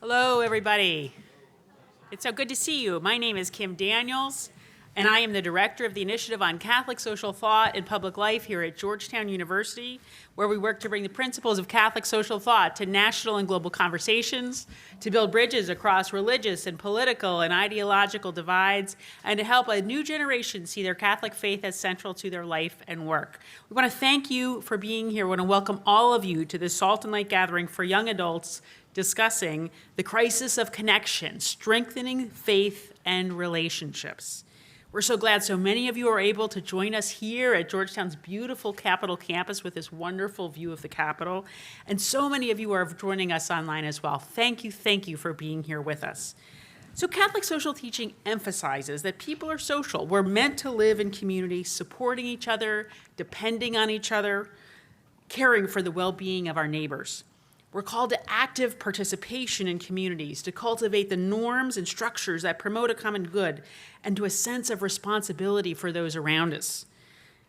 Hello, everybody. It's so good to see you. My name is Kim Daniels, and I am the director of the Initiative on Catholic Social Thought and Public Life here at Georgetown University, where we work to bring the principles of Catholic social thought to national and global conversations, to build bridges across religious and political and ideological divides, and to help a new generation see their Catholic faith as central to their life and work. We want to thank you for being here. We want to welcome all of you to this Salt and Light gathering for young adults discussing the crisis of connection, strengthening faith and relationships. We're so glad so many of you are able to join us here at Georgetown's beautiful Capitol campus with this wonderful view of the Capitol. And so many of you are joining us online as well. Thank you for being here with us. So Catholic social teaching emphasizes that people are social. We're meant to live in community, supporting each other, depending on each other, caring for the well-being of our neighbors. We're called to active participation in communities, to cultivate the norms and structures that promote a common good, and to a sense of responsibility for those around us.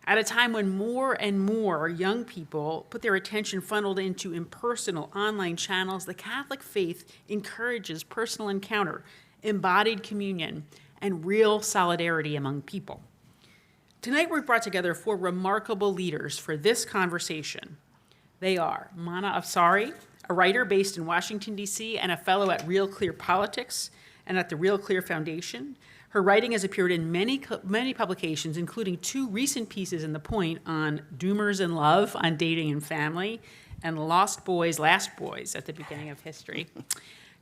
At a time when more and more young people put their attention funneled into impersonal online channels, the Catholic faith encourages personal encounter, embodied communion, and real solidarity among people. Tonight, we've brought together four remarkable leaders for this conversation. They are Mana Afsari, a writer based in Washington, D.C., and a fellow at Real Clear Politics and at the Real Clear Foundation. Her writing has appeared in many publications, including two recent pieces in The Point on Doomers in Love, on dating and family, and Lost Boys, Last Boys at the beginning of history.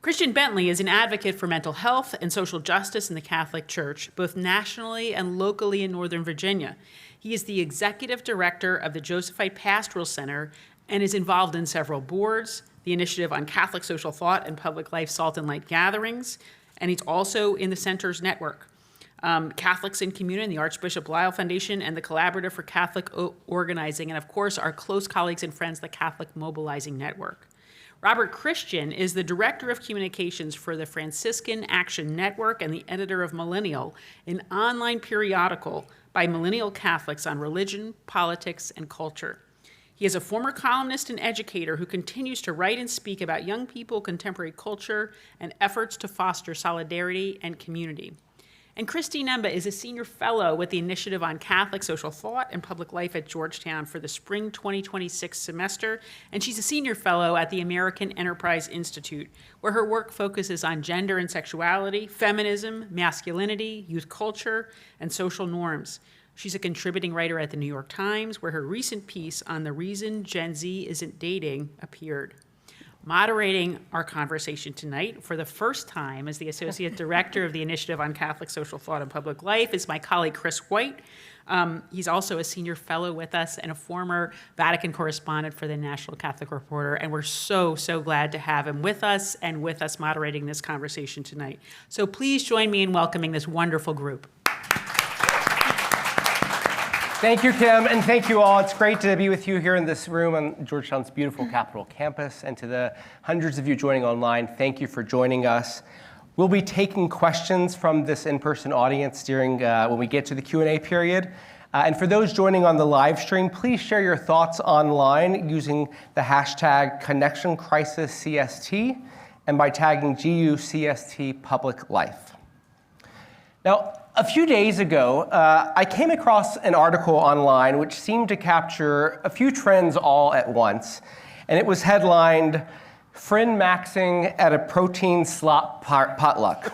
Christian Bentley is an advocate for mental health and social justice in the Catholic Church, both nationally and locally in Northern Virginia. He is the executive director of the Josephite Pastoral Center and is involved in several boards, the Initiative on Catholic Social Thought and Public Life Salt and Light gatherings, and he's also in the Center's network, Catholics in Communion, the Archbishop Lyle Foundation, and the Collaborative for Catholic Organizing, and of course, our close colleagues and friends, the Catholic Mobilizing Network. Robert Christian is the Director of Communications for the Franciscan Action Network and the editor of Millennial, an online periodical by millennial Catholics on religion, politics, and culture. He is a former columnist and educator who continues to write and speak about young people, contemporary culture, and efforts to foster solidarity and community. And Christine Emba is a senior fellow with the Initiative on Catholic Social Thought and Public Life at Georgetown for the spring 2026 semester, and she's a senior fellow at the American Enterprise Institute, where her work focuses on gender and sexuality, feminism, masculinity, youth culture, and social norms. She's a contributing writer at the New York Times, where her recent piece on the reason Gen Z isn't dating appeared. Moderating our conversation tonight for the first time as the Associate Director of the Initiative on Catholic Social Thought and Public Life is my colleague Chris White. He's also a senior fellow with us and a former Vatican correspondent for the National Catholic Reporter, and we're so glad to have him with us and with us moderating this conversation tonight. So please join me in welcoming this wonderful group. Thank you, Kim, and thank you all. It's great to be with you here in this room on Georgetown's beautiful Capitol campus, and to the hundreds of you joining online, thank you for joining us. We'll be taking questions from this in-person audience during when we get to the Q&A period. And for those joining on the live stream, please share your thoughts online using the hashtag ConnectionCrisisCST and by tagging GUCST Public Life. Now, a few days ago, I came across an article online which seemed to capture a few trends all at once, and it was headlined, "Friend Maxing at a Protein Slop Potluck."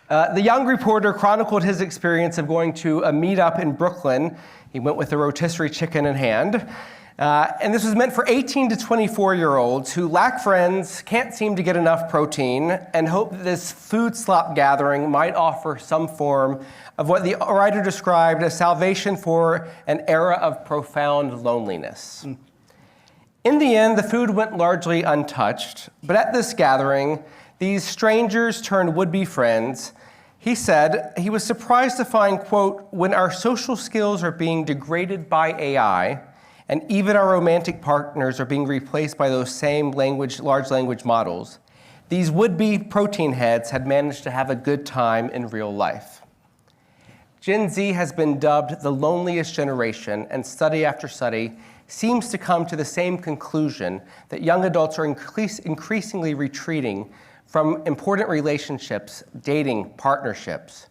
The young reporter chronicled his experience of going to a meetup in Brooklyn. He went with a rotisserie chicken in hand. And this was meant for 18 to 24-year-olds who lack friends, can't seem to get enough protein, and hope that this food slop gathering might offer some form of what the writer described as salvation for an era of profound loneliness. In the end, the food went largely untouched, but at this gathering, these strangers turned would-be friends. He said he was surprised to find, quote, "when our social skills are being degraded by AI, and even our romantic partners are being replaced by those same large language models, these would-be protein heads had managed to have a good time in real life." Gen Z has been dubbed the loneliest generation, and study after study seems to come to the same conclusion that young adults are increasingly retreating from important relationships, dating, partnerships.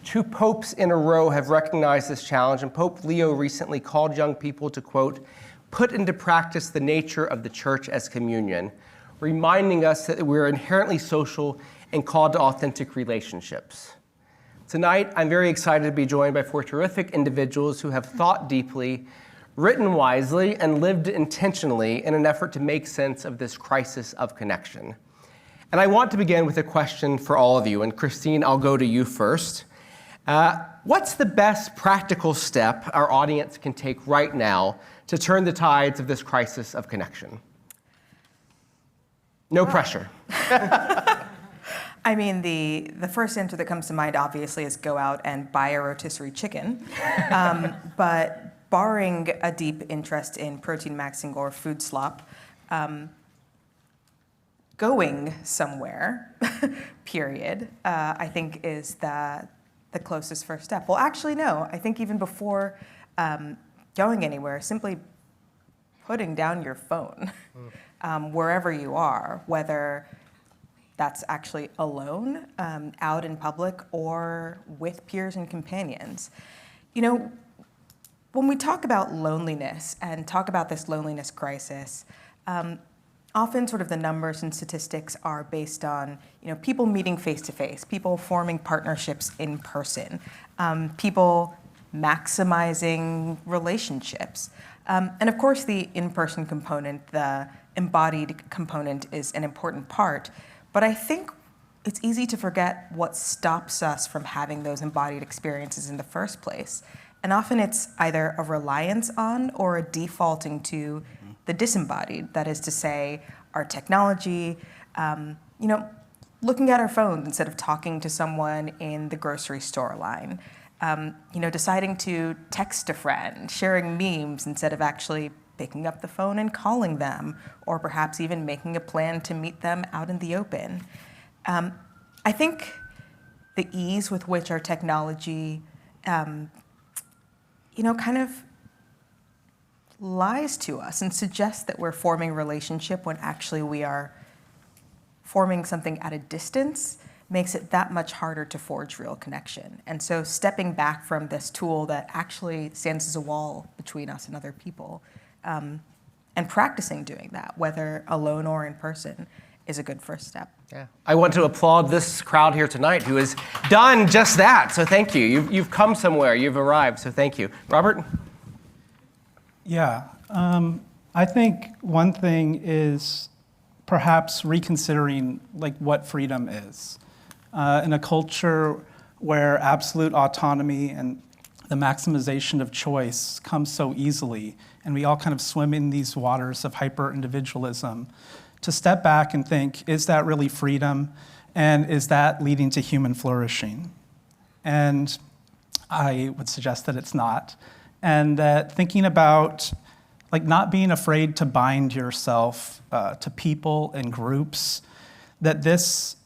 2 popes in a row have recognized this challenge, and Pope Leo recently called young people to, quote, put into practice the nature of the church as communion, reminding us that we're inherently social and called to authentic relationships. Tonight, I'm very excited to be joined by 4 terrific individuals who have thought deeply, written wisely, and lived intentionally in an effort to make sense of this crisis of connection. And I want to begin with a question for all of you, and Christine, I'll go to you first. What's the best practical step our audience can take right now to turn the tides of this crisis of connection? No pressure. I mean, the first answer that comes to mind, obviously, is go out and buy a rotisserie chicken. But barring a deep interest in protein maxing or food slop, going somewhere, period, I think is the closest first step. Well, actually, no. I think even before going anywhere, simply putting down your phone wherever you are, whether that's actually alone, out in public, or with peers and companions. You know, when we talk about loneliness and talk about this loneliness crisis, often sort of the numbers and statistics are based on, you know, people meeting face to face, people forming partnerships in person, people maximizing relationships. And of course, the in-person component, the embodied component, is an important part. But I think it's easy to forget what stops us from having those embodied experiences in the first place. And often it's either a reliance on or a defaulting to the disembodied. That is to say, our technology, you know, looking at our phones instead of talking to someone in the grocery store line, you know, deciding to text a friend, sharing memes instead of actually picking up the phone and calling them, or perhaps even making a plan to meet them out in the open. I think the ease with which our technology, you know, kind of lies to us and suggests that we're forming a relationship when actually we are forming something at a distance makes it that much harder to forge real connection. And so stepping back from this tool that actually stands as a wall between us and other people, and practicing doing that, whether alone or in person, is a good first step. Yeah. I want to applaud this crowd here tonight who has done just that. So thank you. You've come somewhere. You've arrived. So thank you. Robert? Yeah. I think one thing is perhaps reconsidering like what freedom is. In a culture where absolute autonomy and the maximization of choice comes so easily, and we all kind of swim in these waters of hyper-individualism, to step back and think, is that really freedom? And is that leading to human flourishing? And I would suggest that it's not. And that thinking about like not being afraid to bind yourself to people and groups, that this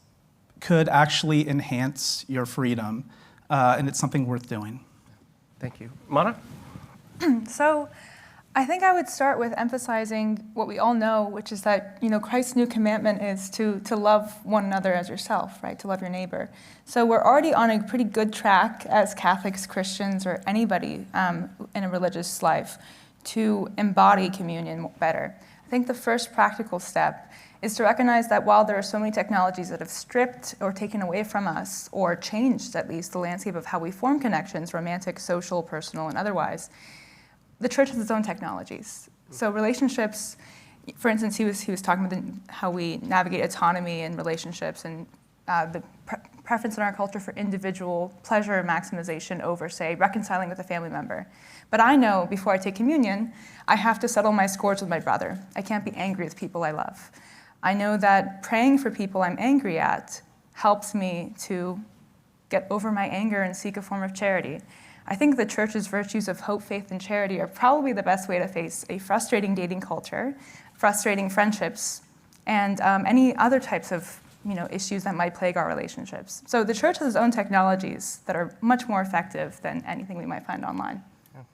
could actually enhance your freedom, and it's something worth doing. Thank you. Mana? So I think I would start with emphasizing what we all know, which is that, you know, Christ's new commandment is to love one another as yourself, right? To love your neighbor. So we're already on a pretty good track as Catholics, Christians, or anybody in a religious life to embody communion better. I think the first practical step is to recognize that while there are so many technologies that have stripped or taken away from us, or changed at least the landscape of how we form connections, romantic, social, personal, and otherwise, the church has its own technologies. So relationships, for instance, he was talking about how we navigate autonomy in relationships and the preference in our culture for individual pleasure maximization over, say, reconciling with a family member. But I know before I take communion, I have to settle my scores with my brother. I can't be angry with people I love. I know that praying for people I'm angry at helps me to get over my anger and seek a form of charity. I think the church's virtues of hope, faith, and charity are probably the best way to face a frustrating dating culture, frustrating friendships, and any other types of issues that might plague our relationships. So the church has its own technologies that are much more effective than anything we might find online.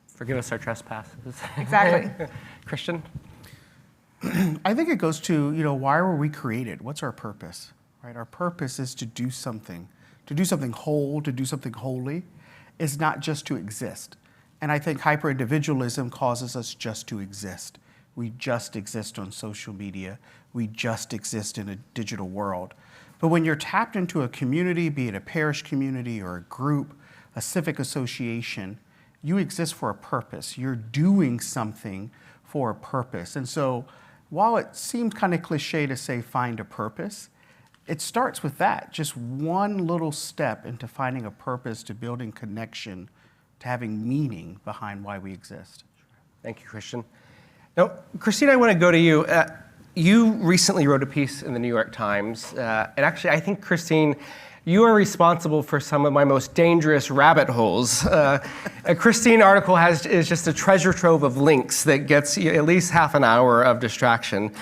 For Forgive us our trespasses. Exactly. Christian? I think it goes to, why were we created? What's our purpose, right? Our purpose is to do something whole, to do something holy. It's not just to exist. And I think hyper-individualism causes us just to exist. We just exist on social media. We just exist in a digital world. But when you're tapped into a community, be it a parish community or a group, a civic association, you exist for a purpose. You're doing something for a purpose. And so while it seems kind of cliche to say find a purpose, it starts with that, just one little step into finding a purpose, to building connection, to having meaning behind why we exist. Thank you, Christian. Now, Christine, I want to go to you. You recently wrote a piece in the New York Times, and actually, I think, Christine, you are responsible for some of my most dangerous rabbit holes. A Christine article is just a treasure trove of links that gets you at least half an hour of distraction.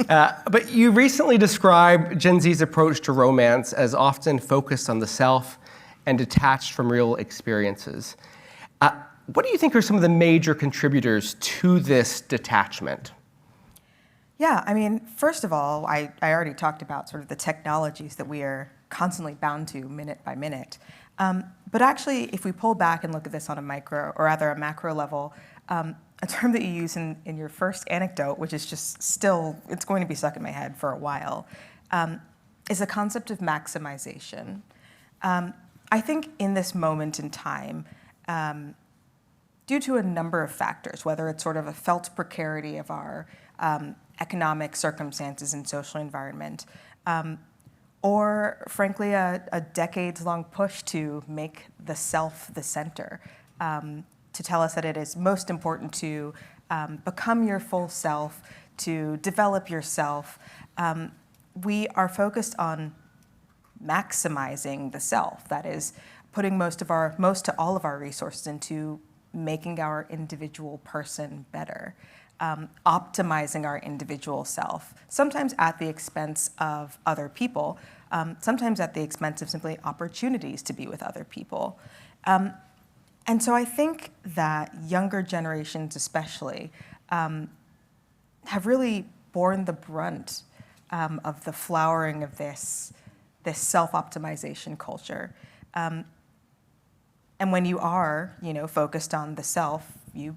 But you recently described Gen Z's approach to romance as often focused on the self and detached from real experiences. What do you think are some of the major contributors to this detachment? Yeah, I mean, first of all, I already talked about sort of the technologies that we are constantly bound to minute by minute. But actually, if we pull back and look at this on a micro, or rather a macro level, a term that you use in your first anecdote, which is just still, it's going to be stuck in my head for a while, is the concept of maximization. I think in this moment in time, due to a number of factors, whether it's sort of a felt precarity of our economic circumstances and social environment, or frankly, a decades-long push to make the self the center, to tell us that it is most important to become your full self, to develop yourself. We are focused on maximizing the self, that is, putting most to all of our resources into making our individual person better, optimizing our individual self, sometimes at the expense of other people, sometimes at the expense of simply opportunities to be with other people. And so I think that younger generations especially have really borne the brunt of the flowering of this self-optimization culture. And when you are, focused on the self, you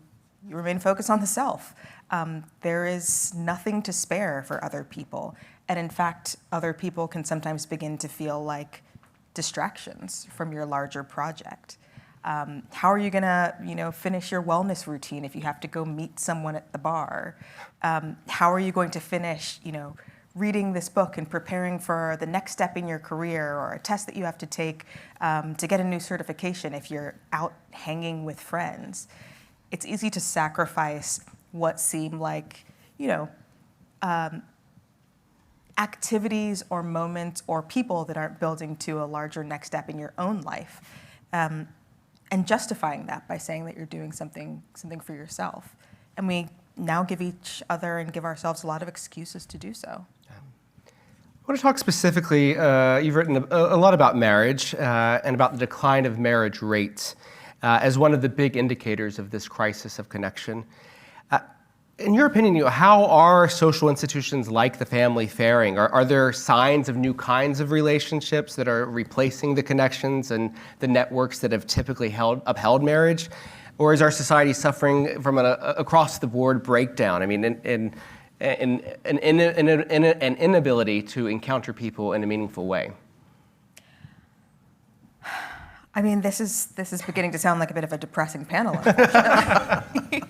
remain focused on the self. There is nothing to spare for other people. And in fact, other people can sometimes begin to feel like distractions from your larger project. How are you gonna, finish your wellness routine if you have to go meet someone at the bar? How are you going to finish, reading this book and preparing for the next step in your career, or a test that you have to take to get a new certification if you're out hanging with friends? It's easy to sacrifice what seem like, activities or moments or people that aren't building to a larger next step in your own life, and justifying that by saying that you're doing something for yourself. And we now give each other and give ourselves a lot of excuses to do so. I want to talk specifically, you've written a lot about marriage and about the decline of marriage rates as one of the big indicators of this crisis of connection. In your opinion, how are social institutions like the family faring? Are there signs of new kinds of relationships that are replacing the connections and the networks that have typically upheld marriage? Or is our society suffering from an across-the-board breakdown? I mean, an inability to encounter people in a meaningful way. I mean, this is beginning to sound like a bit of a depressing panel, unfortunately.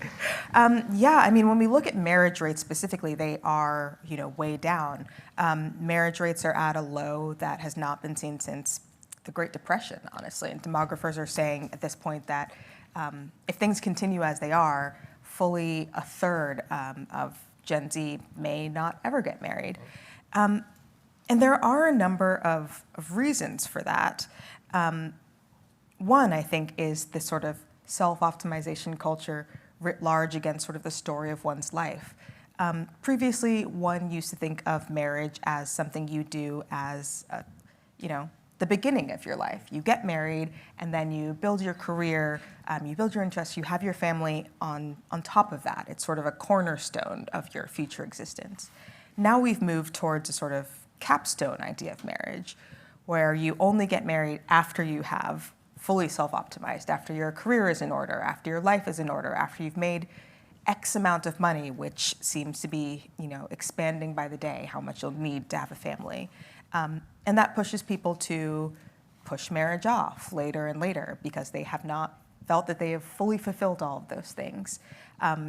Yeah, I mean, when we look at marriage rates specifically, they are, way down. Marriage rates are at a low that has not been seen since the Great Depression, honestly. And demographers are saying at this point that if things continue as they are, fully a third of Gen Z may not ever get married. And there are a number of reasons for that. One, I think, is this sort of self-optimization culture writ large against sort of the story of one's life. Previously, one used to think of marriage as something you do as, the beginning of your life. You get married, and then you build your career, you build your interests, you have your family on top of that. It's sort of a cornerstone of your future existence. Now we've moved towards a sort of capstone idea of marriage, where you only get married after you have fully self-optimized, after your career is in order, after your life is in order, after you've made X amount of money, which seems to be, expanding by the day, how much you'll need to have a family. And that pushes people to push marriage off later and later because they have not felt that they have fully fulfilled all of those things.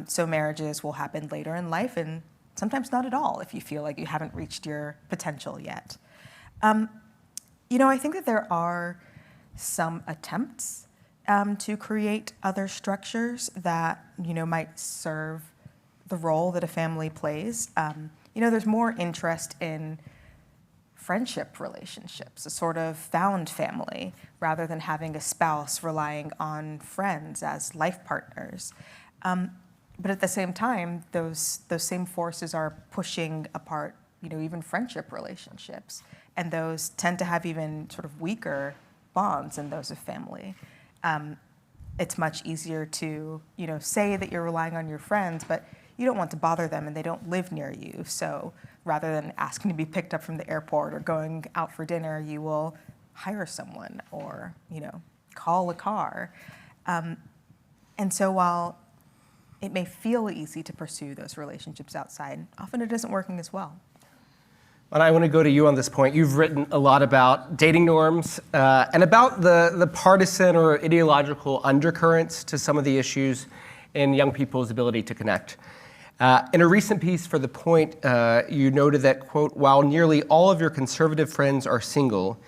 So marriages will happen later in life and sometimes not at all if you feel like you haven't reached your potential yet. I think that there are some attempts to create other structures that, might serve the role that a family plays. There's more interest in friendship relationships, a sort of found family, rather than having a spouse relying on friends as life partners. But at the same time, those same forces are pushing apart, even friendship relationships. And those tend to have even sort of weaker bonds than those of family. It's much easier to, say that you're relying on your friends, but you don't want to bother them and they don't live near you. So rather than asking to be picked up from the airport or going out for dinner, you will hire someone or, call a car. And so while it may feel easy to pursue those relationships outside, often it isn't working as well. And I want to go to you on this point. You've written a lot about dating norms and about the partisan or ideological undercurrents to some of the issues in young people's ability to connect. In a recent piece for The Point, you noted that, quote, while nearly all of your conservative friends are single,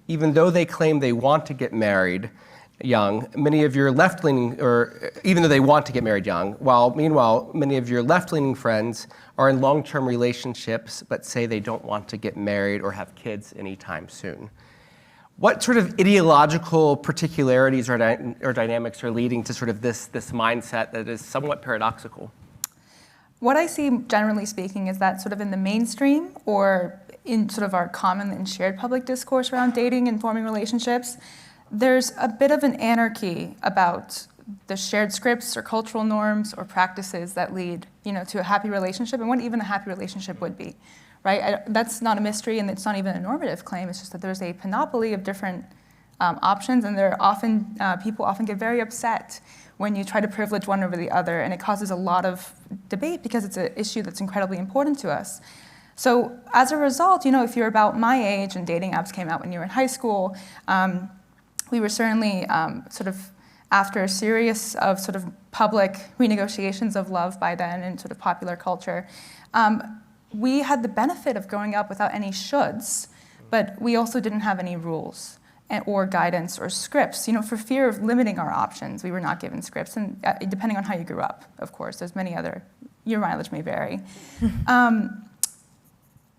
even though they claim they want to get married young, many of your left-leaning, or even though they want to get married young, meanwhile, many of your left-leaning friends are in long-term relationships but say they don't want to get married or have kids anytime soon. What sort of ideological particularities or dynamics are leading to sort of this mindset that is somewhat paradoxical? What I see, generally speaking, is that sort of in the mainstream or in sort of our common and shared public discourse around dating and forming relationships, there's a bit of an anarchy about the shared scripts or cultural norms or practices that lead, to a happy relationship and what even a happy relationship would be, right? That's not a mystery, and it's not even a normative claim. It's just that there's a panoply of different options, and people often get very upset when you try to privilege one over the other, and it causes a lot of debate because it's an issue that's incredibly important to us. So as a result, if you're about my age and dating apps came out when you were in high school, we were certainly sort of after a series of sort of public renegotiations of love by then in sort of popular culture. We had the benefit of growing up without any shoulds, but we also didn't have any rules or guidance or scripts. For fear of limiting our options, we were not given scripts, and depending on how you grew up, of course, there's many other, your mileage may vary.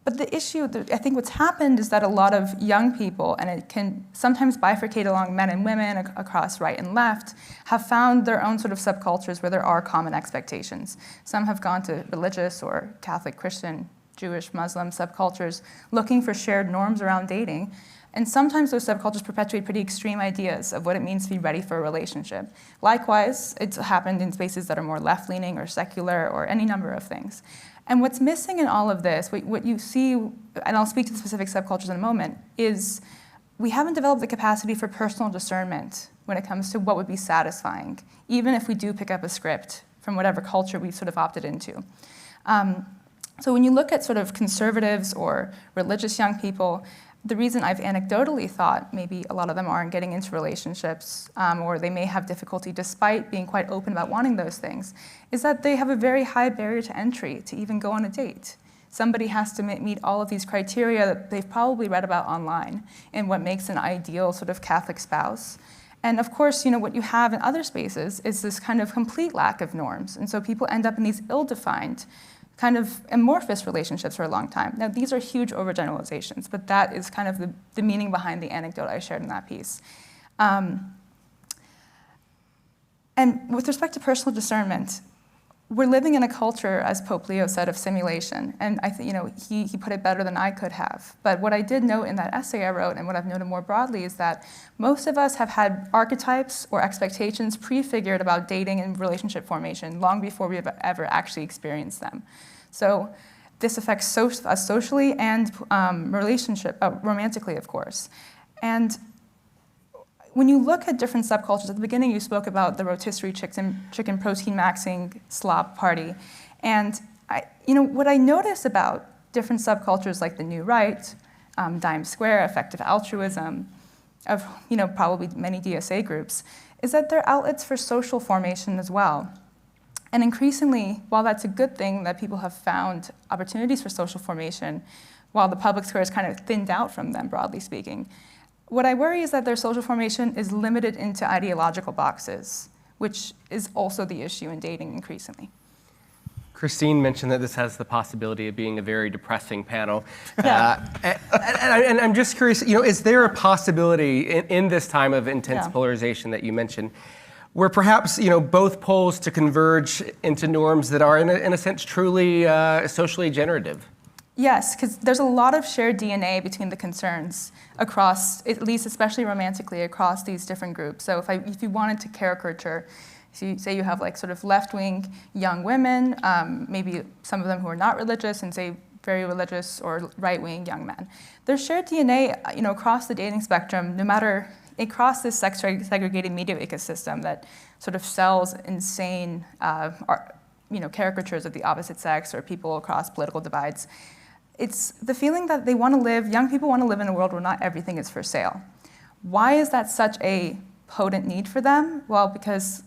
But the issue, I think what's happened is that a lot of young people, and it can sometimes bifurcate along men and women across right and left, have found their own sort of subcultures where there are common expectations. Some have gone to religious or Catholic, Christian, Jewish, Muslim subcultures looking for shared norms around dating. And sometimes those subcultures perpetuate pretty extreme ideas of what it means to be ready for a relationship. Likewise, it's happened in spaces that are more left-leaning or secular or any number of things. And what's missing in all of this, what you see, and I'll speak to the specific subcultures in a moment, is we haven't developed the capacity for personal discernment when it comes to what would be satisfying, even if we do pick up a script from whatever culture we've sort of opted into. So when you look at sort of conservatives or religious young people, the reason I've anecdotally thought maybe a lot of them aren't getting into relationships, or they may have difficulty despite being quite open about wanting those things, is that they have a very high barrier to entry to even go on a date. Somebody has to meet all of these criteria that they've probably read about online and what makes an ideal sort of Catholic spouse. And of course, what you have in other spaces is this kind of complete lack of norms. And so people end up in these ill-defined, kind of amorphous relationships for a long time. Now, these are huge overgeneralizations, but that is kind of the meaning behind the anecdote I shared in that piece. And with respect to personal discernment, we're living in a culture, as Pope Leo said, of simulation. And I think, he put it better than I could have. But what I did note in that essay I wrote, and what I've noted more broadly, is that most of us have had archetypes or expectations prefigured about dating and relationship formation long before we've ever actually experienced them. So this affects us socially and romantically, of course. And when you look at different subcultures, at the beginning you spoke about the rotisserie chicken protein maxing slop party. And what I notice about different subcultures like the New Right, Dime Square, effective altruism, of probably many DSA groups, is that they're outlets for social formation as well. And increasingly, while that's a good thing that people have found opportunities for social formation, while the public square is kind of thinned out from them, broadly speaking, what I worry is that their social formation is limited into ideological boxes, which is also the issue in dating increasingly. Christine mentioned that this has the possibility of being a very depressing panel. Yeah. And I'm just curious, is there a possibility in this time of intense polarization that you mentioned, where perhaps both poles to converge into norms that are in a sense truly socially generative? Yes, because there's a lot of shared DNA between the concerns across, at least especially romantically, across these different groups. So if you wanted to caricature, so you say you have like sort of left-wing young women, maybe some of them who are not religious, and say very religious or right-wing young men. There's shared DNA, across the dating spectrum, no matter across this sex-segregated media ecosystem that sort of sells insane, caricatures of the opposite sex or people across political divides. It's the feeling that young people want to live in a world where not everything is for sale. Why is that such a potent need for them? Well, because,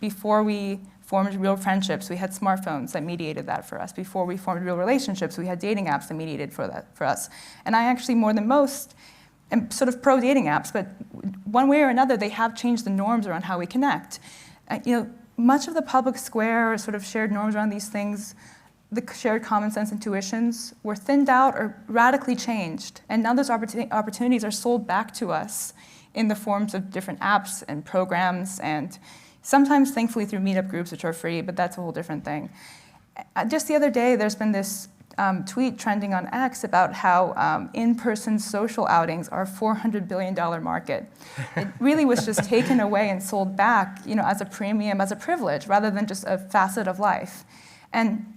before we formed real friendships, we had smartphones that mediated that for us. Before we formed real relationships, we had dating apps that mediated for us. And I actually, more than most, am sort of pro-dating apps, but one way or another, they have changed the norms around how we connect. Much of the public square or sort of shared norms around these things, the shared common sense intuitions, were thinned out or radically changed. And now those opportunities are sold back to us in the forms of different apps and programs, and sometimes, thankfully, through meetup groups, which are free, but that's a whole different thing. Just the other day, there's been this tweet trending on X about how in-person social outings are a $400 billion market. It really was just taken away and sold back, as a premium, as a privilege, rather than just a facet of life. And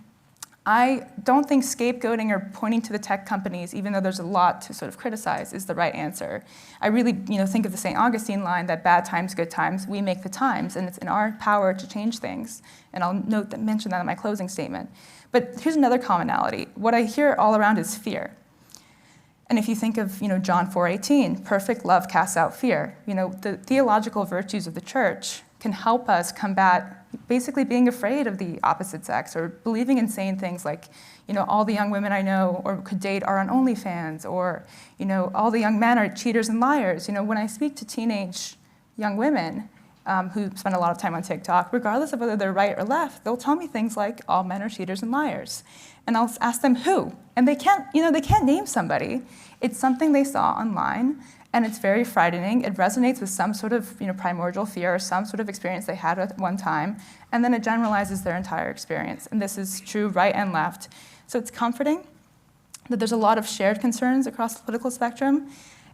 I don't think scapegoating or pointing to the tech companies, even though there's a lot to sort of criticize, is the right answer. I really, think of the St. Augustine line that bad times, good times, we make the times, and it's in our power to change things. And I'll mention that in my closing statement. But here's another commonality. What I hear all around is fear. And if you think of, John 4:18, perfect love casts out fear. The theological virtues of the church can help us combat basically being afraid of the opposite sex or believing in saying things like, all the young women I know or could date are on OnlyFans, or, all the young men are cheaters and liars. When I speak to teenage young women who spend a lot of time on TikTok, regardless of whether they're right or left, they'll tell me things like, all men are cheaters and liars. And I'll ask them who, and they can't name somebody. It's something they saw online, and it's very frightening. It resonates with some sort of primordial fear or some sort of experience they had at one time, and then it generalizes their entire experience. And this is true right and left. So it's comforting that there's a lot of shared concerns across the political spectrum,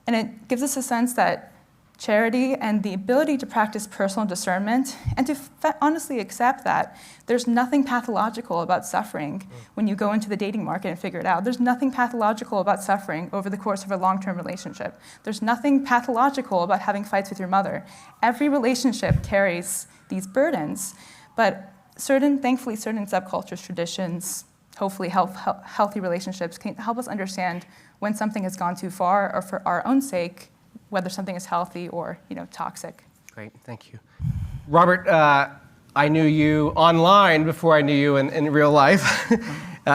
and it gives us a sense that charity and the ability to practice personal discernment and to honestly accept that there's nothing pathological about suffering when you go into the dating market and figure it out. There's nothing pathological about suffering over the course of a long-term relationship. There's nothing pathological about having fights with your mother. Every relationship carries these burdens, but thankfully certain subcultures, traditions, hopefully healthy relationships can help us understand when something has gone too far, or for our own sake, whether something is healthy or toxic. Great, thank you. Robert, I knew you online before I knew you in real life.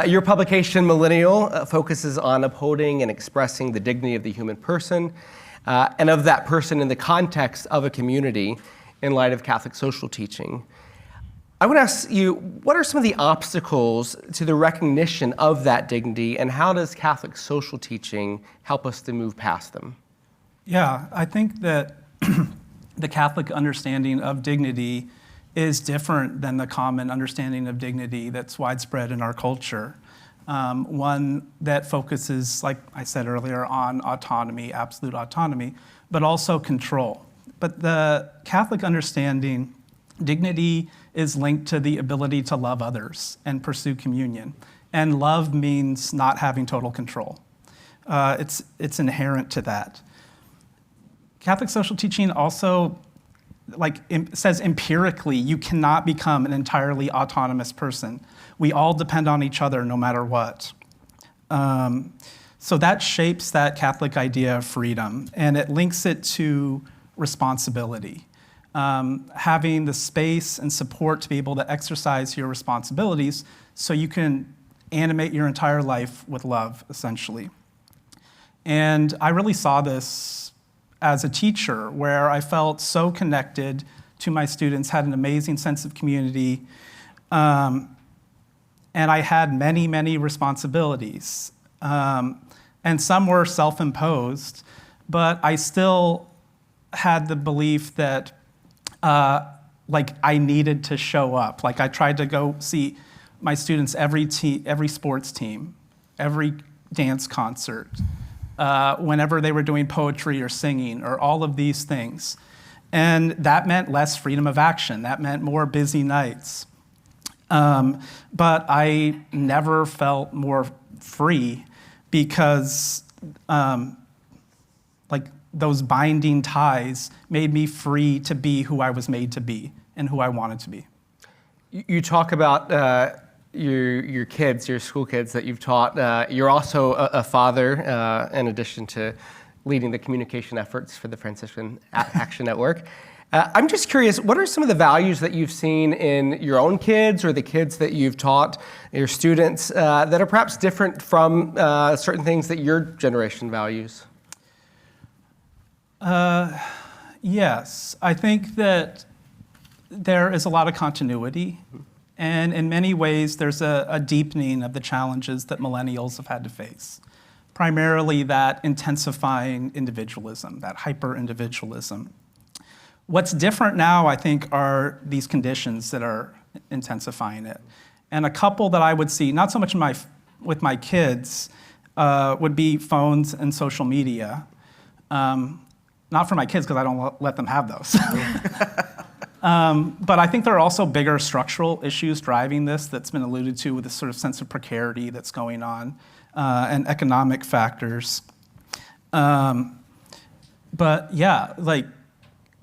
Your publication, Millennial, focuses on upholding and expressing the dignity of the human person and of that person in the context of a community in light of Catholic social teaching. I would ask you, what are some of the obstacles to the recognition of that dignity, and how does Catholic social teaching help us to move past them? Yeah, I think that the Catholic understanding of dignity is different than the common understanding of dignity that's widespread in our culture. One that focuses, like I said earlier, on autonomy, absolute autonomy, but also control. But the Catholic understanding, dignity is linked to the ability to love others and pursue communion. And love means not having total control. It's inherent to that. Catholic social teaching also says empirically you cannot become an entirely autonomous person. We all depend on each other no matter what. So that shapes that Catholic idea of freedom, and it links it to responsibility. Having the space and support to be able to exercise your responsibilities so you can animate your entire life with love, essentially. And I really saw this as a teacher, where I felt so connected to my students, had an amazing sense of community, and I had many, many responsibilities. And some were self-imposed, but I still had the belief that I needed to show up. Like I tried to go see my students every sports team, every dance concert, whenever they were doing poetry or singing or all of these things. And that meant less freedom of action. That meant more busy nights. But I never felt more free because those binding ties made me free to be who I was made to be and who I wanted to be. You talk about your kids, your school kids that you've taught. You're also a father, in addition to leading the communication efforts for the Franciscan Action Network. I'm just curious, what are some of the values that you've seen in your own kids or the kids that you've taught, your students, that are perhaps different from certain things that your generation values? Yes, I think that there is a lot of continuity, and in many ways there's a deepening of the challenges that millennials have had to face. Primarily that intensifying individualism, that hyper-individualism. What's different now, I think, are these conditions that are intensifying it. And a couple that I would see, not so much with my kids, would be phones and social media. Not for my kids, because I don't let them have those. But I think there are also bigger structural issues driving this that's been alluded to, with this sort of sense of precarity that's going on, and economic factors. But yeah,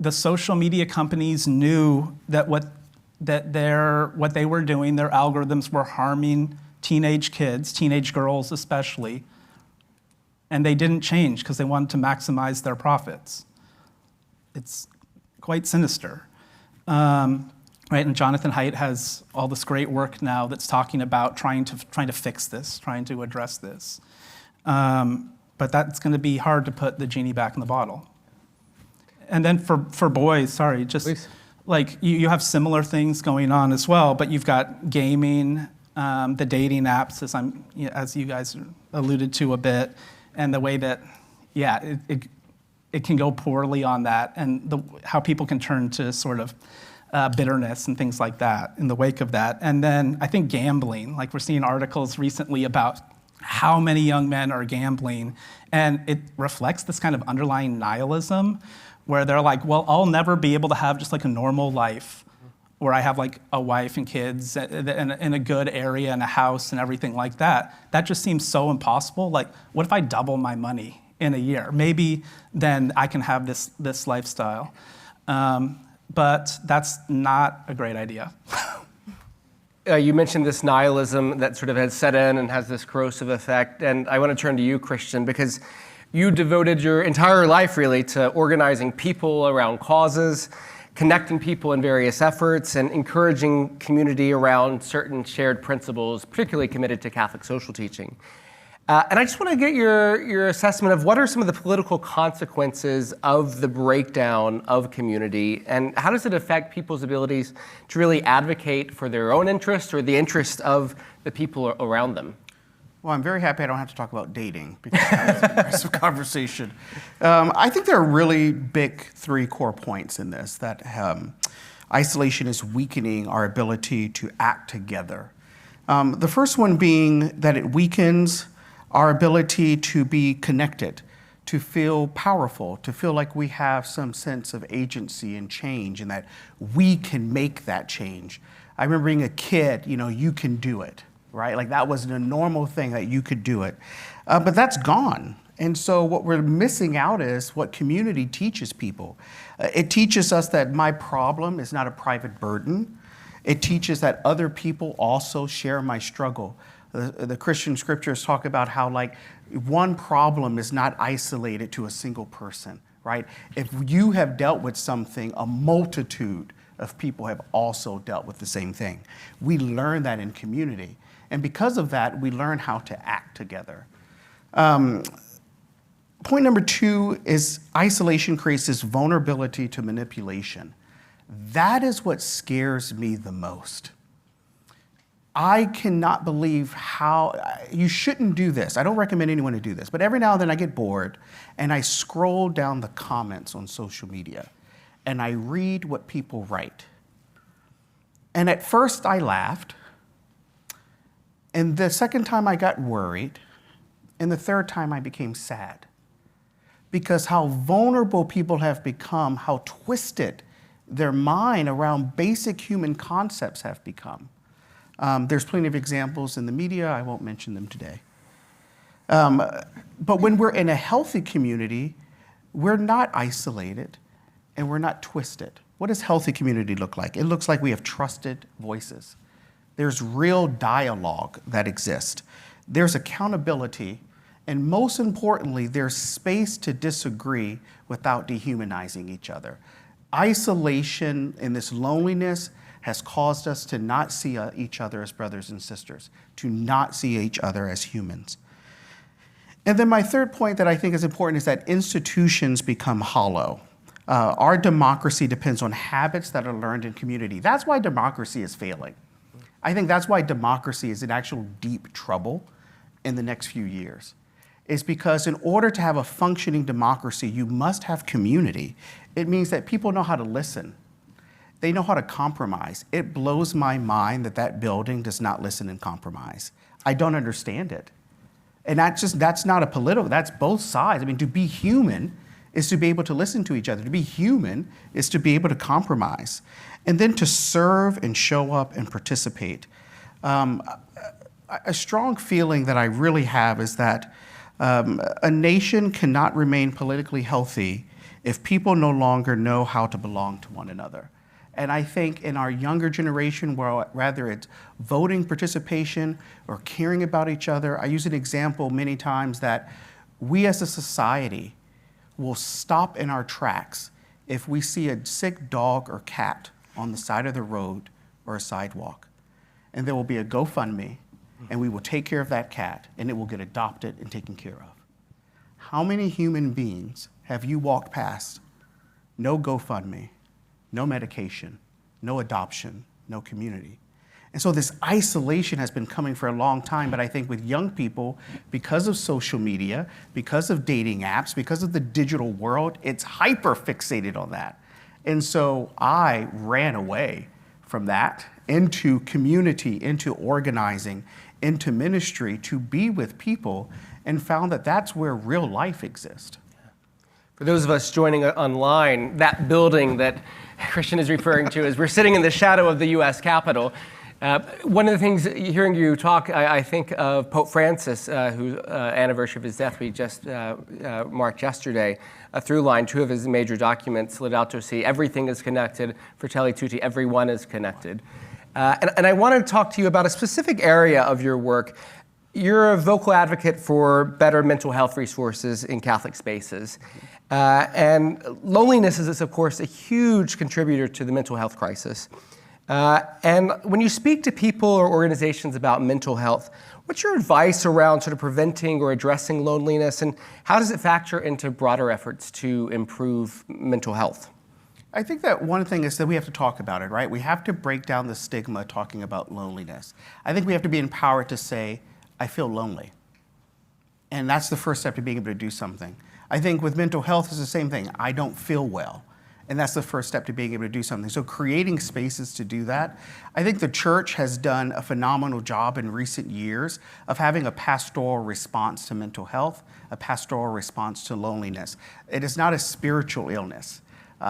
the social media companies knew that what they were doing, their algorithms were harming teenage kids, teenage girls especially, and they didn't change because they wanted to maximize their profits. It's quite sinister. Right, and Jonathan Haidt has all this great work now that's talking about trying to fix this, trying to address this. But that's going to be hard to put the genie back in the bottle. And then for boys, sorry, just please. You have similar things going on as well, but you've got gaming, the dating apps, as you guys alluded to a bit, and the way that, it can go poorly on that, and how people can turn to sort of bitterness and things like that in the wake of that. And then I think gambling, we're seeing articles recently about how many young men are gambling, and it reflects this kind of underlying nihilism where they're like, well, I'll never be able to have just a normal life where I have a wife and kids in a good area and a house and everything like that. That just seems so impossible. What if I double my money in a year? Maybe then I can have this lifestyle. But that's not a great idea. You mentioned this nihilism that sort of has set in and has this corrosive effect. And I want to turn to you, Christian, because you devoted your entire life really to organizing people around causes, connecting people in various efforts, and encouraging community around certain shared principles, particularly committed to Catholic social teaching. And I just want to get your assessment of what are some of the political consequences of the breakdown of community, and how does it affect people's abilities to really advocate for their own interest or the interest of the people around them? Well, I'm very happy I don't have to talk about dating, because that's a progressive conversation. I think there are really big three core points in this that isolation is weakening our ability to act together. The first one being that it weakens our ability to be connected, to feel powerful, to feel like we have some sense of agency and change and that we can make that change. I remember being a kid, you can do it, right? Like that wasn't a normal thing that you could do it. But that's gone. And so what we're missing out is what community teaches people. It teaches us that my problem is not a private burden. It teaches that other people also share my struggle. The Christian scriptures talk about how like one problem is not isolated to a single person, right? If you have dealt with something, a multitude of people have also dealt with the same thing. We learn that in community. And because of that, we learn how to act together. Point number 2 is isolation creates this vulnerability to manipulation. That is what scares me the most. I cannot believe how, you shouldn't do this. I don't recommend anyone to do this, but every now and then I get bored and I scroll down the comments on social media and I read what people write. And at first I laughed, and the second time I got worried, and the third time I became sad. Because how vulnerable people have become, how twisted their mind around basic human concepts have become. There's plenty of examples in the media. I won't mention them today. But when we're in a healthy community, we're not isolated and we're not twisted. What does healthy community look like? It looks like we have trusted voices. There's real dialogue that exists. There's accountability. And most importantly, there's space to disagree without dehumanizing each other. Isolation and this loneliness has caused us to not see each other as brothers and sisters, to not see each other as humans. And then my third point that I think is important is that institutions become hollow. Our democracy depends on habits that are learned in community. That's why democracy is failing. I think that's why democracy is in actual deep trouble in the next few years. Is because in order to have a functioning democracy, you must have community. It means that people know how to listen. They know how to compromise. It blows my mind that that building does not listen and compromise. I don't understand it. And that's not a political, that's both sides. I mean, to be human is to be able to listen to each other. To be human is to be able to compromise. And then to serve and show up and participate. A strong feeling that I really have is that a nation cannot remain politically healthy if people no longer know how to belong to one another. And I think in our younger generation, whether it's voting participation or caring about each other, I use an example many times that we as a society will stop in our tracks if we see a sick dog or cat on the side of the road or a sidewalk. And there will be a GoFundMe, and we will take care of that cat, and it will get adopted and taken care of. How many human beings have you walked past? No GoFundMe, no medication, no adoption, no community. And so this isolation has been coming for a long time, but I think with young people, because of social media, because of dating apps, because of the digital world, it's hyper fixated on that. And so I ran away from that into community, into organizing, into ministry to be with people, and found that that's where real life exists. For those of us joining online, that building that Christian is referring to is we're sitting in the shadow of the U.S. Capitol. One of the things, hearing you talk, I think of Pope Francis, whose anniversary of his death we just marked yesterday. Through line, 2 of his major documents, Laudato Si, everything is connected, Fratelli Tutti, everyone is connected. And I want to talk to you about a specific area of your work. You're a vocal advocate for better mental health resources in Catholic spaces. And loneliness is, of course, a huge contributor to the mental health crisis. And when you speak to people or organizations about mental health, what's your advice around sort of preventing or addressing loneliness, and how does it factor into broader efforts to improve mental health? I think that one thing is that we have to talk about it, right? We have to break down the stigma talking about loneliness. I think we have to be empowered to say, I feel lonely. And that's the first step to being able to do something. I think with mental health, it's the same thing. I don't feel well. And that's the first step to being able to do something. So creating spaces to do that. I think the church has done a phenomenal job in recent years of having a pastoral response to mental health, a pastoral response to loneliness. It is not a spiritual illness.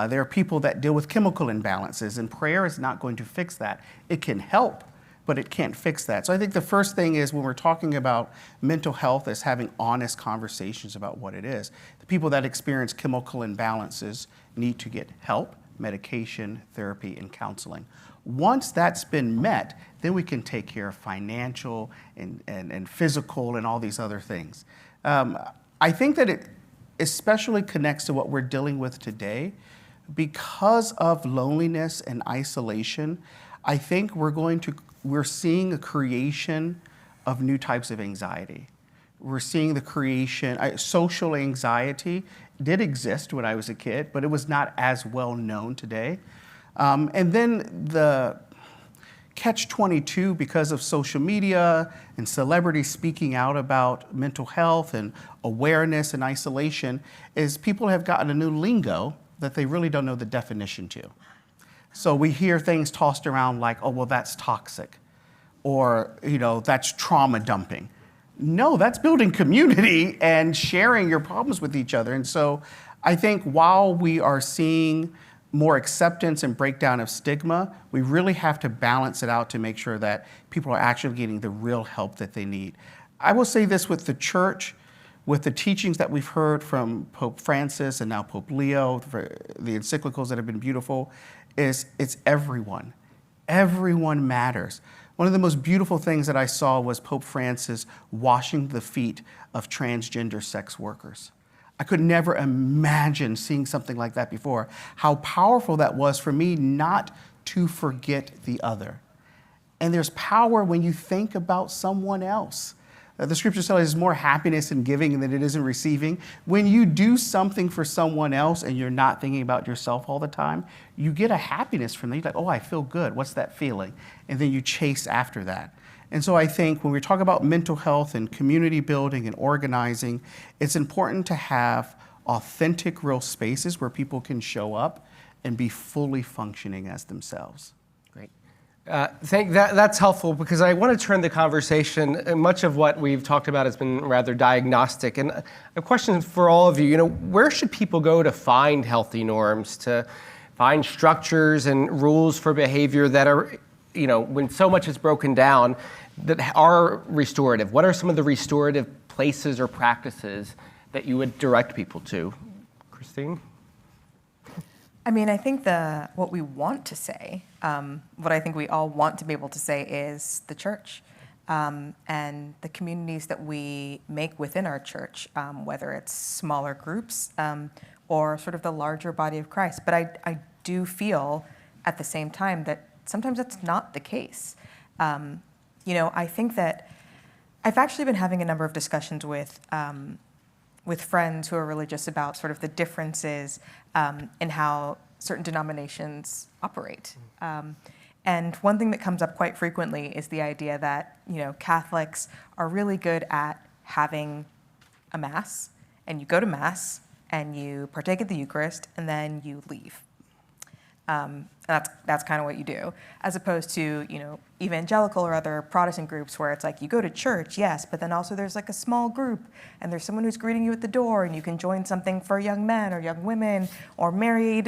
There are people that deal with chemical imbalances, and prayer is not going to fix that. It can help, but it can't fix that. So I think the first thing is when we're talking about mental health is having honest conversations about what it is. The people that experience chemical imbalances need to get help, medication, therapy, and counseling. Once that's been met, then we can take care of financial and physical and all these other things. I think that it especially connects to what we're dealing with today. Because of loneliness and isolation, I think we're seeing a creation of new types of anxiety. We're seeing the creation, social anxiety did exist when I was a kid, but it was not as well known today. And then the catch-22, because of social media and celebrities speaking out about mental health and awareness and isolation, is people have gotten a new lingo that they really don't know the definition to. So we hear things tossed around like, oh, well, that's toxic, or, that's trauma dumping. No, that's building community and sharing your problems with each other. And so I think while we are seeing more acceptance and breakdown of stigma, we really have to balance it out to make sure that people are actually getting the real help that they need. I will say this with the church, with the teachings that we've heard from Pope Francis and now Pope Leo, the encyclicals that have been beautiful, is it's everyone. Everyone matters. One of the most beautiful things that I saw was Pope Francis washing the feet of transgender sex workers. I could never imagine seeing something like that before. How powerful that was for me not to forget the other. And there's power when you think about someone else. The scripture says there's more happiness in giving than it is in receiving. When you do something for someone else and you're not thinking about yourself all the time, you get a happiness from that. You're like, oh, I feel good. What's that feeling? And then you chase after that. And so I think when we talk about mental health and community building and organizing, it's important to have authentic, real spaces where people can show up and be fully functioning as themselves. Great. That's helpful because I want to turn the conversation, much of what we've talked about has been rather diagnostic. And a question for all of you, where should people go to find healthy norms, to find structures and rules for behavior that are, when so much is broken down, that are restorative? What are some of the restorative places or practices that you would direct people to? Christine? I think what we want to say, what I think we all want to be able to say is the church and the communities that we make within our church, whether it's smaller groups or sort of the larger body of Christ. But I do feel at the same time that sometimes that's not the case. I think that I've actually been having a number of discussions with friends who are religious about sort of the differences in how certain denominations operate. And one thing that comes up quite frequently is the idea that, Catholics are really good at having a Mass, and you go to Mass, and you partake of the Eucharist, and then you leave. That's kind of what you do, as opposed to, evangelical or other Protestant groups where it's like you go to church, yes, but then also there's like a small group and there's someone who's greeting you at the door and you can join something for young men or young women or married,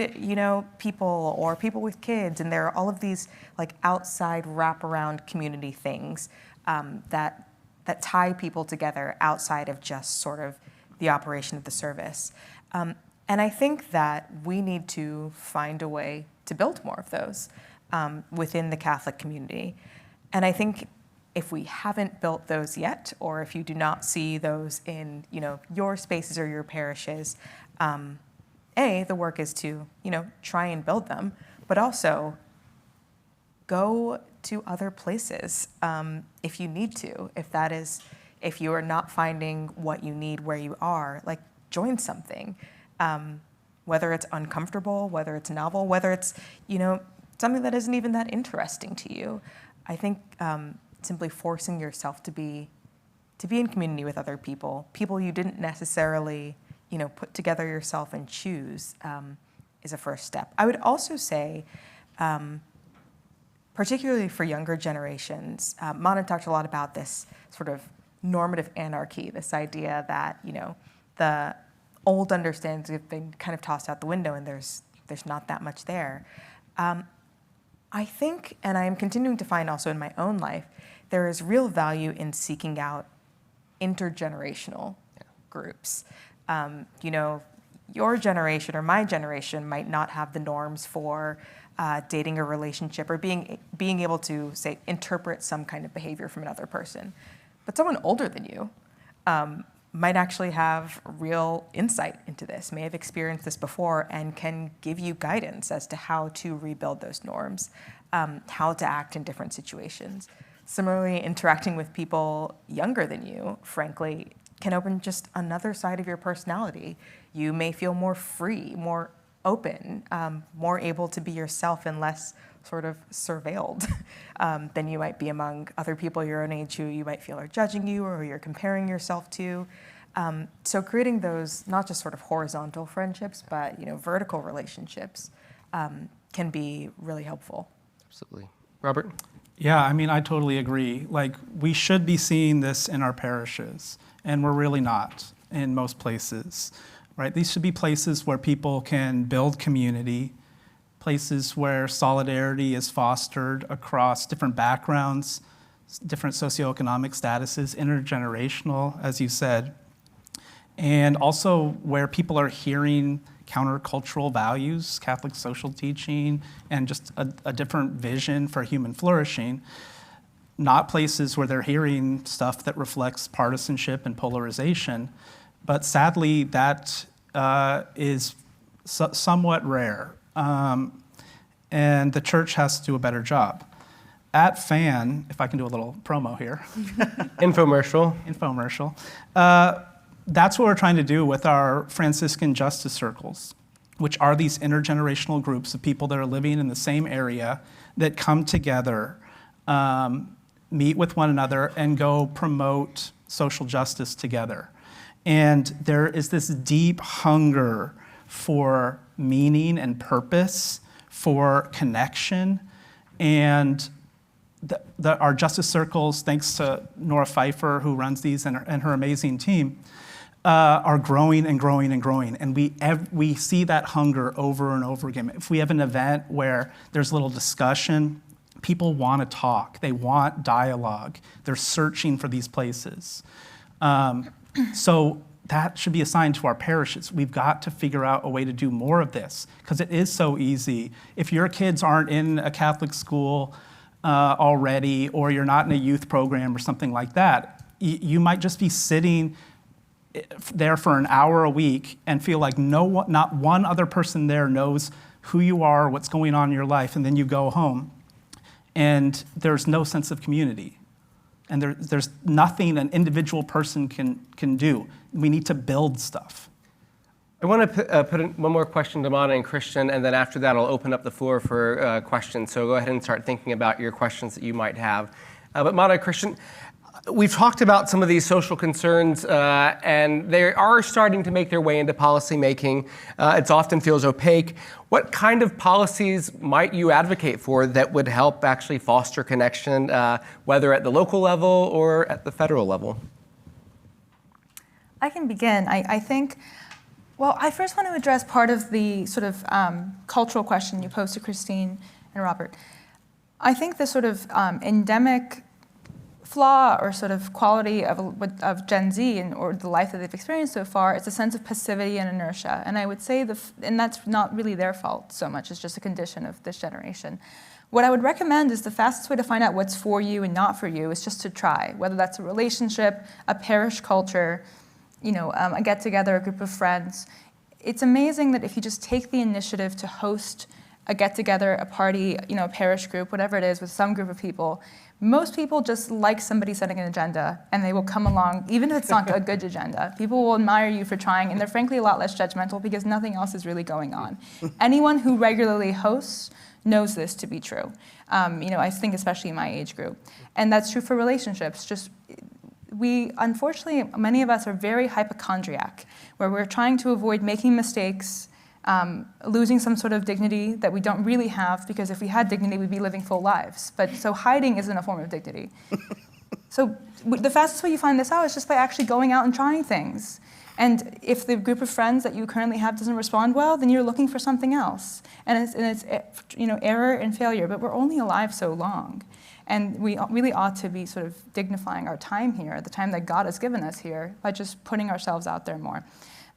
people or people with kids. And there are all of these like outside wraparound community things that tie people together outside of just sort of the operation of the service. And I think that we need to find a way to build more of those within the Catholic community. And I think if we haven't built those yet, or if you do not see those in your spaces or your parishes, the work is to try and build them, but also go to other places if you need to. If you are not finding what you need where you are, like join something. Whether it's uncomfortable, whether it's novel, whether it's, something that isn't even that interesting to you. I think simply forcing yourself to be in community with other people you didn't necessarily, put together yourself and choose, is a first step. I would also say, particularly for younger generations, Mana talked a lot about this sort of normative anarchy, this idea that, the old understandings have been kind of tossed out the window and there's not that much there. I think, and I am continuing to find also in my own life, there is real value in seeking out intergenerational groups. Your generation or my generation might not have the norms for dating a relationship or being able to, say, interpret some kind of behavior from another person. But someone older than you might actually have real insight into this, may have experienced this before, and can give you guidance as to how to rebuild those norms, how to act in different situations. Similarly, interacting with people younger than you, frankly, can open just another side of your personality. You may feel more free, more open, more able to be yourself and less sort of surveilled than you might be among other people your own age who you might feel are judging you or who you're comparing yourself to. So creating those, not just sort of horizontal friendships, but vertical relationships can be really helpful. Absolutely. Robert? Yeah, I totally agree. Like, we should be seeing this in our parishes, and we're really not in most places, right? These should be places where people can build community, places where solidarity is fostered across different backgrounds, different socioeconomic statuses, intergenerational, as you said, and also where people are hearing countercultural values, Catholic social teaching, and just a different vision for human flourishing, not places where they're hearing stuff that reflects partisanship and polarization. But sadly, that is somewhat rare. And the church has to do a better job. At FAN, if I can do a little promo here. Infomercial. That's what we're trying to do with our Franciscan Justice Circles, which are these intergenerational groups of people that are living in the same area that come together, meet with one another, and go promote social justice together. And there is this deep hunger for meaning and purpose, for connection, and our Justice Circles, thanks to Nora Pfeiffer, who runs these, and her amazing team, are growing and growing and growing. And we see that hunger over and over again. If we have an event where there's a little discussion, people want to talk. They want dialogue. They're searching for these places. So that should be assigned to our parishes. We've got to figure out a way to do more of this, because it is so easy. If your kids aren't in a Catholic school already, or you're not in a youth program or something like that, you might just be sitting there for an hour a week and feel like not one other person there knows who you are, what's going on in your life, and then you go home and there's no sense of community. And there's nothing an individual person can do. We need to build stuff. I want to put in one more question to Mana and Christian, and then after that I'll open up the floor for questions. So go ahead and start thinking about your questions that you might have. But Mana and Christian, we've talked about some of these social concerns, and they are starting to make their way into policy making. It often feels opaque. What kind of policies might you advocate for that would help actually foster connection, whether at the local level or at the federal level? I can begin. I think, well, I first want to address part of the sort of cultural question you posed to Christine and Robert. I think the sort of endemic flaw or sort of quality of Gen Z or the life that they've experienced so far is a sense of passivity and inertia. And I would say, and that's not really their fault so much, it's just a condition of this generation. What I would recommend is the fastest way to find out what's for you and not for you is just to try, whether that's a relationship, a parish culture, a get-together, a group of friends. It's amazing that if you just take the initiative to host a get-together, a party, a parish group, whatever it is, with some group of people, most people just like somebody setting an agenda, and they will come along, even if it's not a good agenda. People will admire you for trying, and they're frankly a lot less judgmental because nothing else is really going on. Anyone who regularly hosts knows this to be true. I think especially in my age group. And that's true for relationships. Unfortunately, many of us are very hypochondriac, where we're trying to avoid making mistakes, losing some sort of dignity that we don't really have, because if we had dignity, we'd be living full lives. But so hiding isn't a form of dignity. So the fastest way you find this out is just by actually going out and trying things. And if the group of friends that you currently have doesn't respond well, then you're looking for something else. And it's error and failure, but we're only alive so long. And we really ought to be sort of dignifying our time here, the time that God has given us here, by just putting ourselves out there more.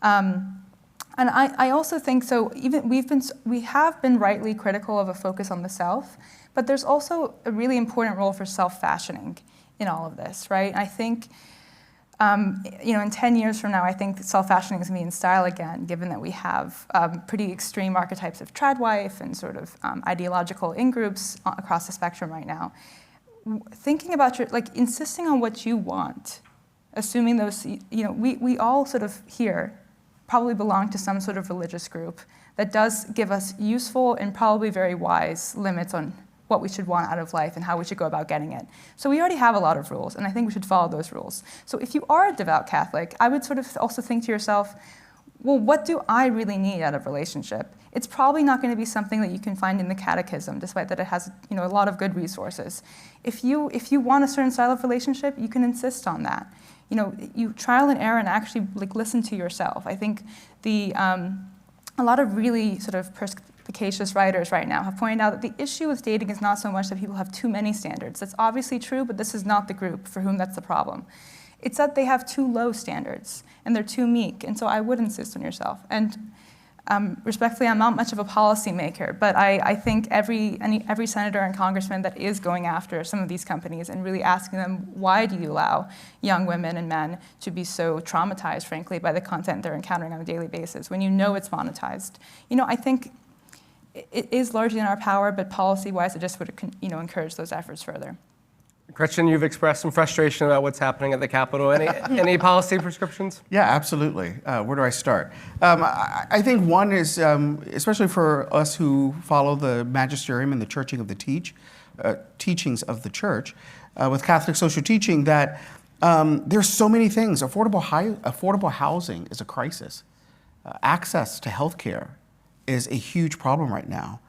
And I also think, so even we have been rightly critical of a focus on the self, but there's also a really important role for self-fashioning in all of this, right? I think, in 10 years from now, I think self-fashioning is going to be in style again, given that we have pretty extreme archetypes of trad wife and sort of ideological in-groups across the spectrum right now. Thinking about insisting on what you want, assuming those, we all sort of here probably belong to some sort of religious group that does give us useful and probably very wise limits on what we should want out of life and how we should go about getting it. So we already have a lot of rules, and I think we should follow those rules. So if you are a devout Catholic, I would sort of also think to yourself, well, what do I really need out of relationship? It's probably not going to be something that you can find in the Catechism, despite that it has a lot of good resources. If you want a certain style of relationship, you can insist on that. You trial and error and actually listen to yourself. I think a lot of really sort of perspicacious writers right now have pointed out that the issue with dating is not so much that people have too many standards. That's obviously true, but this is not the group for whom that's the problem. It's that they have too low standards and they're too meek, and so I would insist on yourself. And respectfully, I'm not much of a policymaker, but I think every senator and congressman that is going after some of these companies and really asking them, why do you allow young women and men to be so traumatized, frankly, by the content they're encountering on a daily basis when you know it's monetized? I think it is largely in our power, but policy-wise, I just would encourage those efforts further. Gretchen, you've expressed some frustration about what's happening at the Capitol. Any policy prescriptions? Yeah, absolutely. Where do I start? I think one is, especially for us who follow the magisterium and the churching of the teachings of the church, with Catholic social teaching, that there's so many things. Affordable housing is a crisis. Access to health care is a huge problem right now.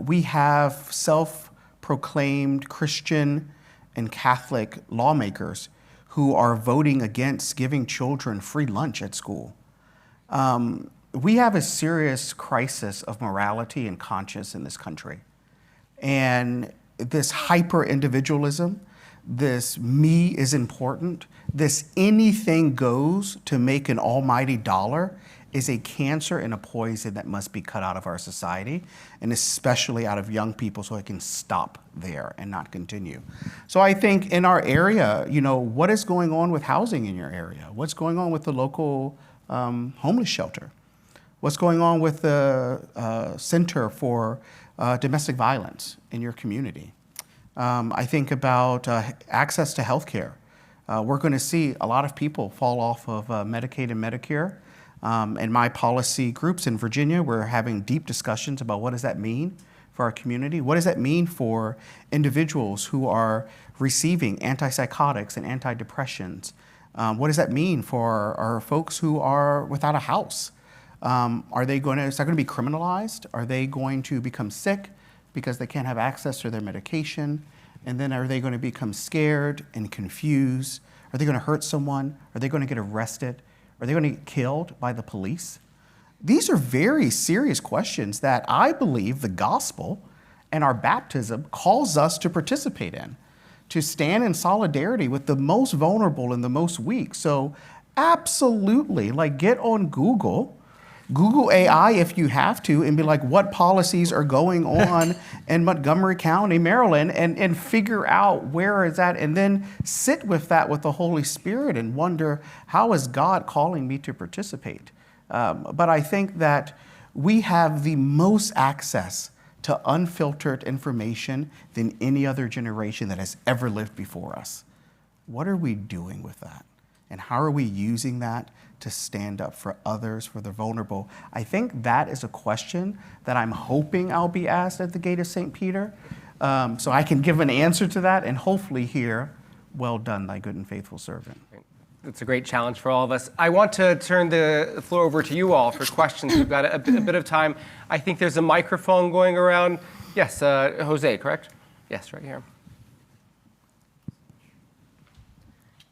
We have self-proclaimed Christian and Catholic lawmakers who are voting against giving children free lunch at school. We have a serious crisis of morality and conscience in this country. And this hyper-individualism, this me is important, this anything goes to make an almighty dollar is a cancer and a poison that must be cut out of our society, and especially out of young people, so it can stop there and not continue. So I think in our area, what is going on with housing in your area? What's going on with the local homeless shelter? What's going on with the Center for Domestic Violence in your community? I think about access to health care. We're going to see a lot of people fall off of Medicaid and Medicare. In my policy groups in Virginia, we're having deep discussions about what does that mean for our community? What does that mean for individuals who are receiving antipsychotics and antidepressants? What does that mean for our folks who are without a house? Is that going to be criminalized? Are they going to become sick because they can't have access to their medication? And then are they going to become scared and confused? Are they going to hurt someone? Are they going to get arrested? Are they going to get killed by the police? These are very serious questions that I believe the gospel and our baptism calls us to participate in, to stand in solidarity with the most vulnerable and the most weak. So absolutely, get on Google AI if you have to, and be like, what policies are going on in Montgomery County, Maryland, and figure out where is that, and then sit with that with the Holy Spirit and wonder, how is God calling me to participate? But I think that we have the most access to unfiltered information than any other generation that has ever lived before us. What are we doing with that? And how are we using that to stand up for others, for the vulnerable? I think that is a question that I'm hoping I'll be asked at the gate of St. Peter, so I can give an answer to that and hopefully hear, well done, thy good and faithful servant. It's a great challenge for all of us. I want to turn the floor over to you all for questions. We've got a bit of time. I think there's a microphone going around. Yes, Jose, correct? Yes, right here.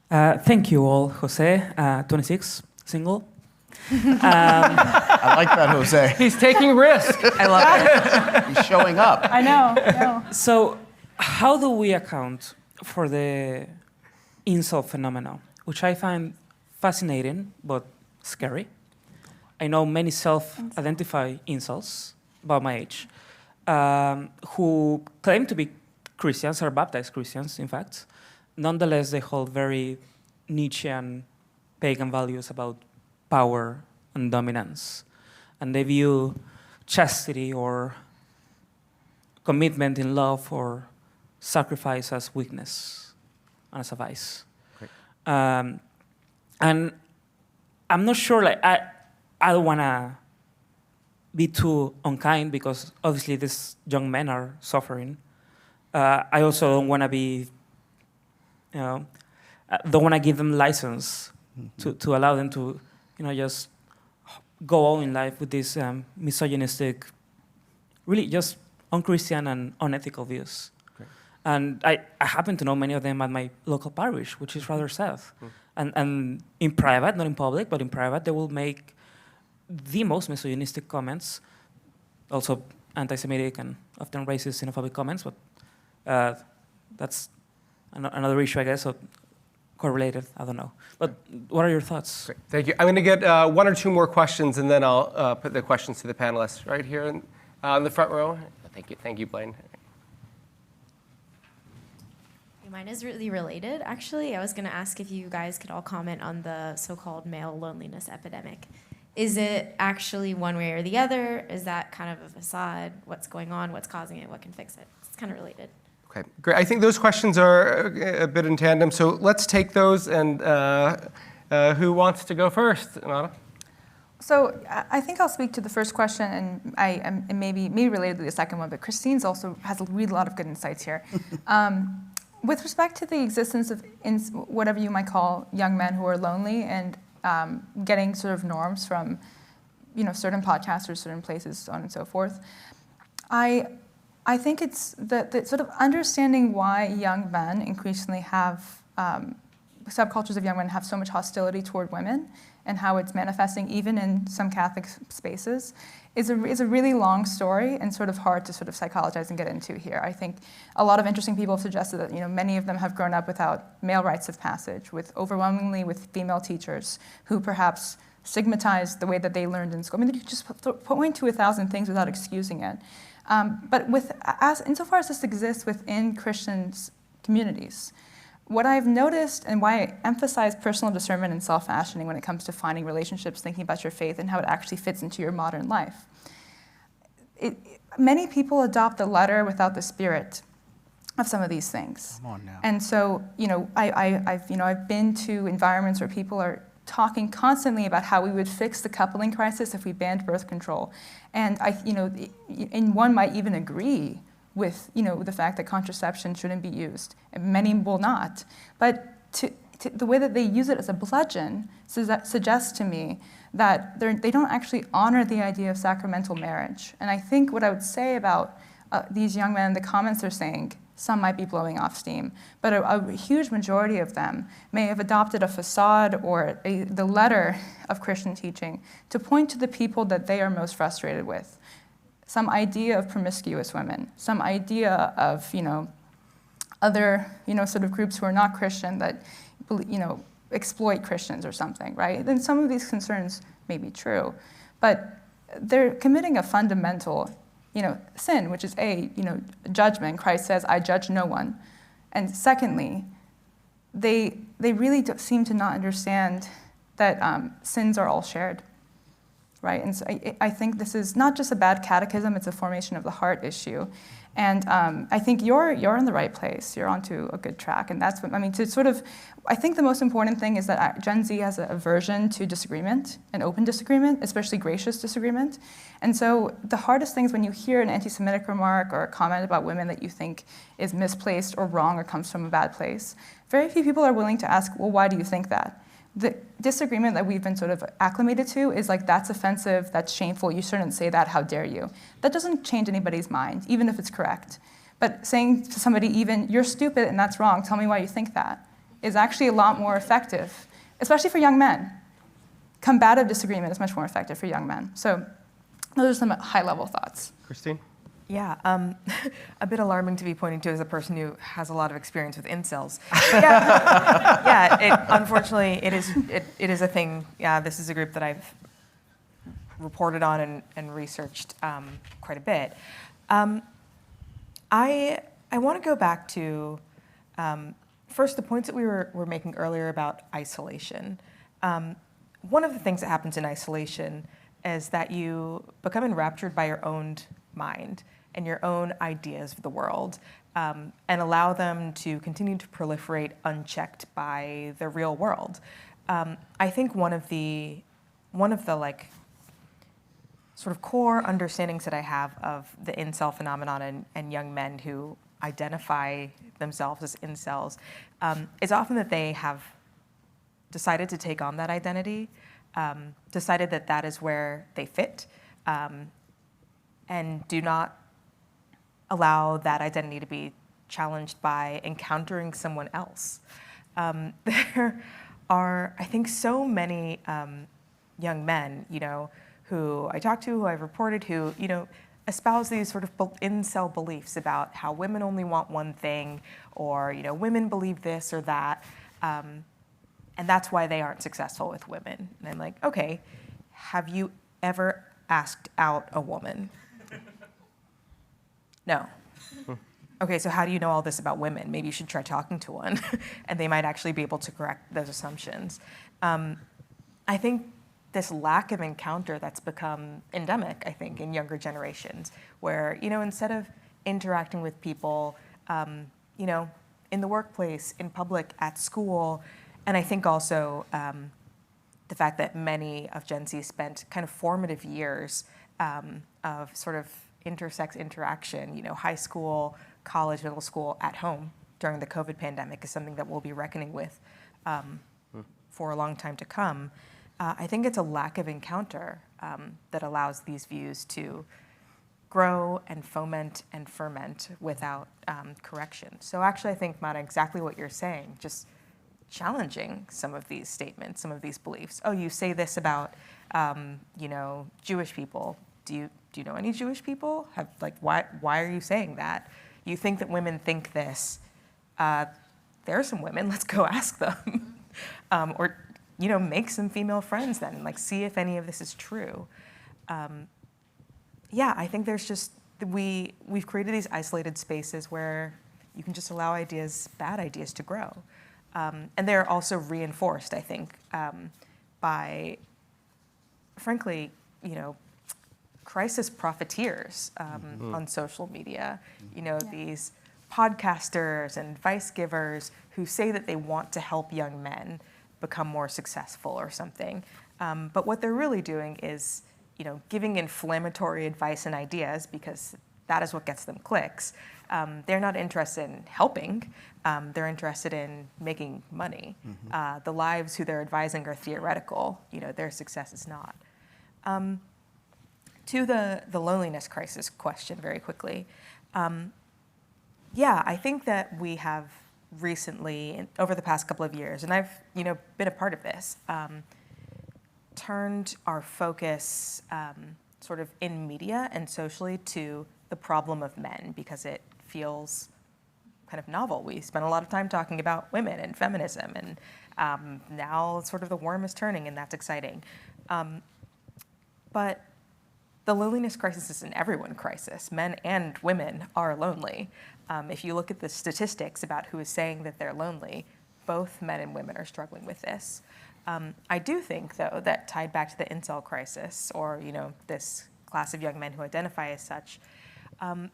Thank you all, Jose, 26, single. I like that, Jose. He's taking risk. I love it. He's showing up. I know. So, how do we account for the incel phenomenon, which I find fascinating but scary? I know many self-identify incels about my age who claim to be Christians, or baptized Christians, in fact. Nonetheless, they hold very Nietzschean pagan values about power and dominance. And they view chastity or commitment in love or sacrifice as weakness and as a vice. And I'm not sure, like, I don't want to be too unkind because obviously these young men are suffering. I also don't want to be, don't want to give them license to allow them to, just go on in life with these misogynistic, really just unchristian and unethical views. Great. And I happen to know many of them at my local parish, which is rather sad. And in private, not in public, but in private, they will make the most misogynistic comments, also anti-Semitic and often racist, xenophobic comments, but that's another issue, I guess, so correlated, I don't know. But what are your thoughts? Great. Thank you. I'm going to get one or two more questions, and then I'll put the questions to the panelists right here in the front row. Thank you, Blaine. Mine is really related, actually. I was going to ask if you guys could all comment on the so-called male loneliness epidemic. Is it actually one way or the other? Is that kind of a facade? What's going on? What's causing it? What can fix it? It's kind of related. Okay, great. I think those questions are a bit in tandem, so let's take those. And who wants to go first, Anna? So I think I'll speak to the first question, and maybe related to the second one, but Christine's also has a really lot of good insights here. With respect to the existence of whatever you might call young men who are lonely and getting sort of norms from, certain podcasts or certain places, so on and so forth, I think it's the sort of understanding why young men increasingly have subcultures of young men have so much hostility toward women and how it's manifesting even in some Catholic spaces is a really long story and sort of hard to sort of psychologize and get into here. I think a lot of interesting people have suggested that many of them have grown up without male rites of passage, overwhelmingly with female teachers who perhaps stigmatized the way that they learned in school. I mean, you could just point to 1,000 things without excusing it. But insofar as this exists within Christian communities, what I've noticed and why I emphasize personal discernment and self-fashioning when it comes to finding relationships, thinking about your faith and how it actually fits into your modern life. Many people adopt the letter without the spirit of some of these things. Come on now. And so, I've been to environments where people are talking constantly about how we would fix the coupling crisis if we banned birth control. And and one might even agree with the fact that contraception shouldn't be used. And many will not. But the way that they use it as a bludgeon suggests to me that they don't actually honor the idea of sacramental marriage. And I think what I would say about these young men, the comments they're saying, some might be blowing off steam, but a huge majority of them may have adopted a facade or the letter of Christian teaching to point to the people that they are most frustrated with. Some idea of promiscuous women, some idea of, other, sort of groups who are not Christian that, exploit Christians or something, right? Then some of these concerns may be true, but they're committing a fundamental, sin, which is judgment. Christ says, "I judge no one," and secondly, they really seem to not understand that sins are all shared. Right, and so I think this is not just a bad catechism; it's a formation of the heart issue, and I think you're in the right place. You're onto a good track, and that's what I mean. I think the most important thing is that Gen Z has an aversion to disagreement, and open disagreement, especially gracious disagreement. And so the hardest thing is when you hear an anti-Semitic remark or a comment about women that you think is misplaced or wrong or comes from a bad place. Very few people are willing to ask, well, why do you think that? the disagreement that we've been sort of acclimated to is like, that's offensive, that's shameful, you shouldn't say that, how dare you? That doesn't change anybody's mind, even if it's correct. But saying to somebody even, you're stupid and that's wrong, tell me why you think that, is actually a lot more effective, especially for young men. Combative disagreement is much more effective for young men. So those are some high-level thoughts. Christine? Yeah, a bit alarming to be pointing to as a person who has a lot of experience with incels. Yeah, unfortunately, it is a thing. Yeah, this is a group that I've reported on and researched quite a bit. I want to go back to first the points that we were making earlier about isolation. One of the things that happens in isolation is that you become enraptured by your own mind and your own ideas of the world, and allow them to continue to proliferate unchecked by the real world. I think one of the like sort of core understandings that I have of the incel phenomenon and young men who identify themselves as incels is often that they have decided to take on that identity, decided that that is where they fit, and do not allow that identity to be challenged by encountering someone else. There are, I think, so many young men, who I talk to, who I've reported, who, espouse these sort of incel beliefs about how women only want one thing, or, women believe this or that, and that's why they aren't successful with women. And I'm like, okay, have you ever asked out a woman? No. Okay, so how do you know all this about women? Maybe you should try talking to one, and they might actually be able to correct those assumptions. I think this lack of encounter that's become endemic, I think, in younger generations, where, instead of interacting with people, in the workplace, in public, at school, and I think also the fact that many of Gen Z spent kind of formative years of sort of intersex interaction, high school, college, middle school, at home during the COVID pandemic is something that we'll be reckoning with for a long time to come. I think it's a lack of encounter that allows these views to grow and foment and ferment without correction. So actually, I think, Mata, exactly what you're saying, just challenging some of these statements, some of these beliefs. Oh, you say this about, Jewish people. Do you know any Jewish people? Why are you saying that? You think that women think this. There are some women, let's go ask them. Or, make some female friends then, see if any of this is true. I think there's just, we've created these isolated spaces where you can just allow bad ideas to grow. And they're also reinforced, I think, by, frankly, crisis profiteers on social media. These podcasters and advice givers who say that they want to help young men become more successful or something. But what they're really doing is, giving inflammatory advice and ideas because that is what gets them clicks. They're not interested in helping. They're interested in making money. The lives who they're advising are theoretical. Their success is not. To the loneliness crisis question very quickly. I think that we have recently, over the past couple of years, and I've been a part of this, turned our focus sort of in media and socially to the problem of men because it feels kind of novel. We spent a lot of time talking about women and feminism, and now sort of the worm is turning, and that's exciting. But the loneliness crisis is an everyone crisis. Men and women are lonely. If you look at the statistics about who is saying that they're lonely, both men and women are struggling with this. I do think, though, that tied back to the incel crisis, or this class of young men who identify as such, to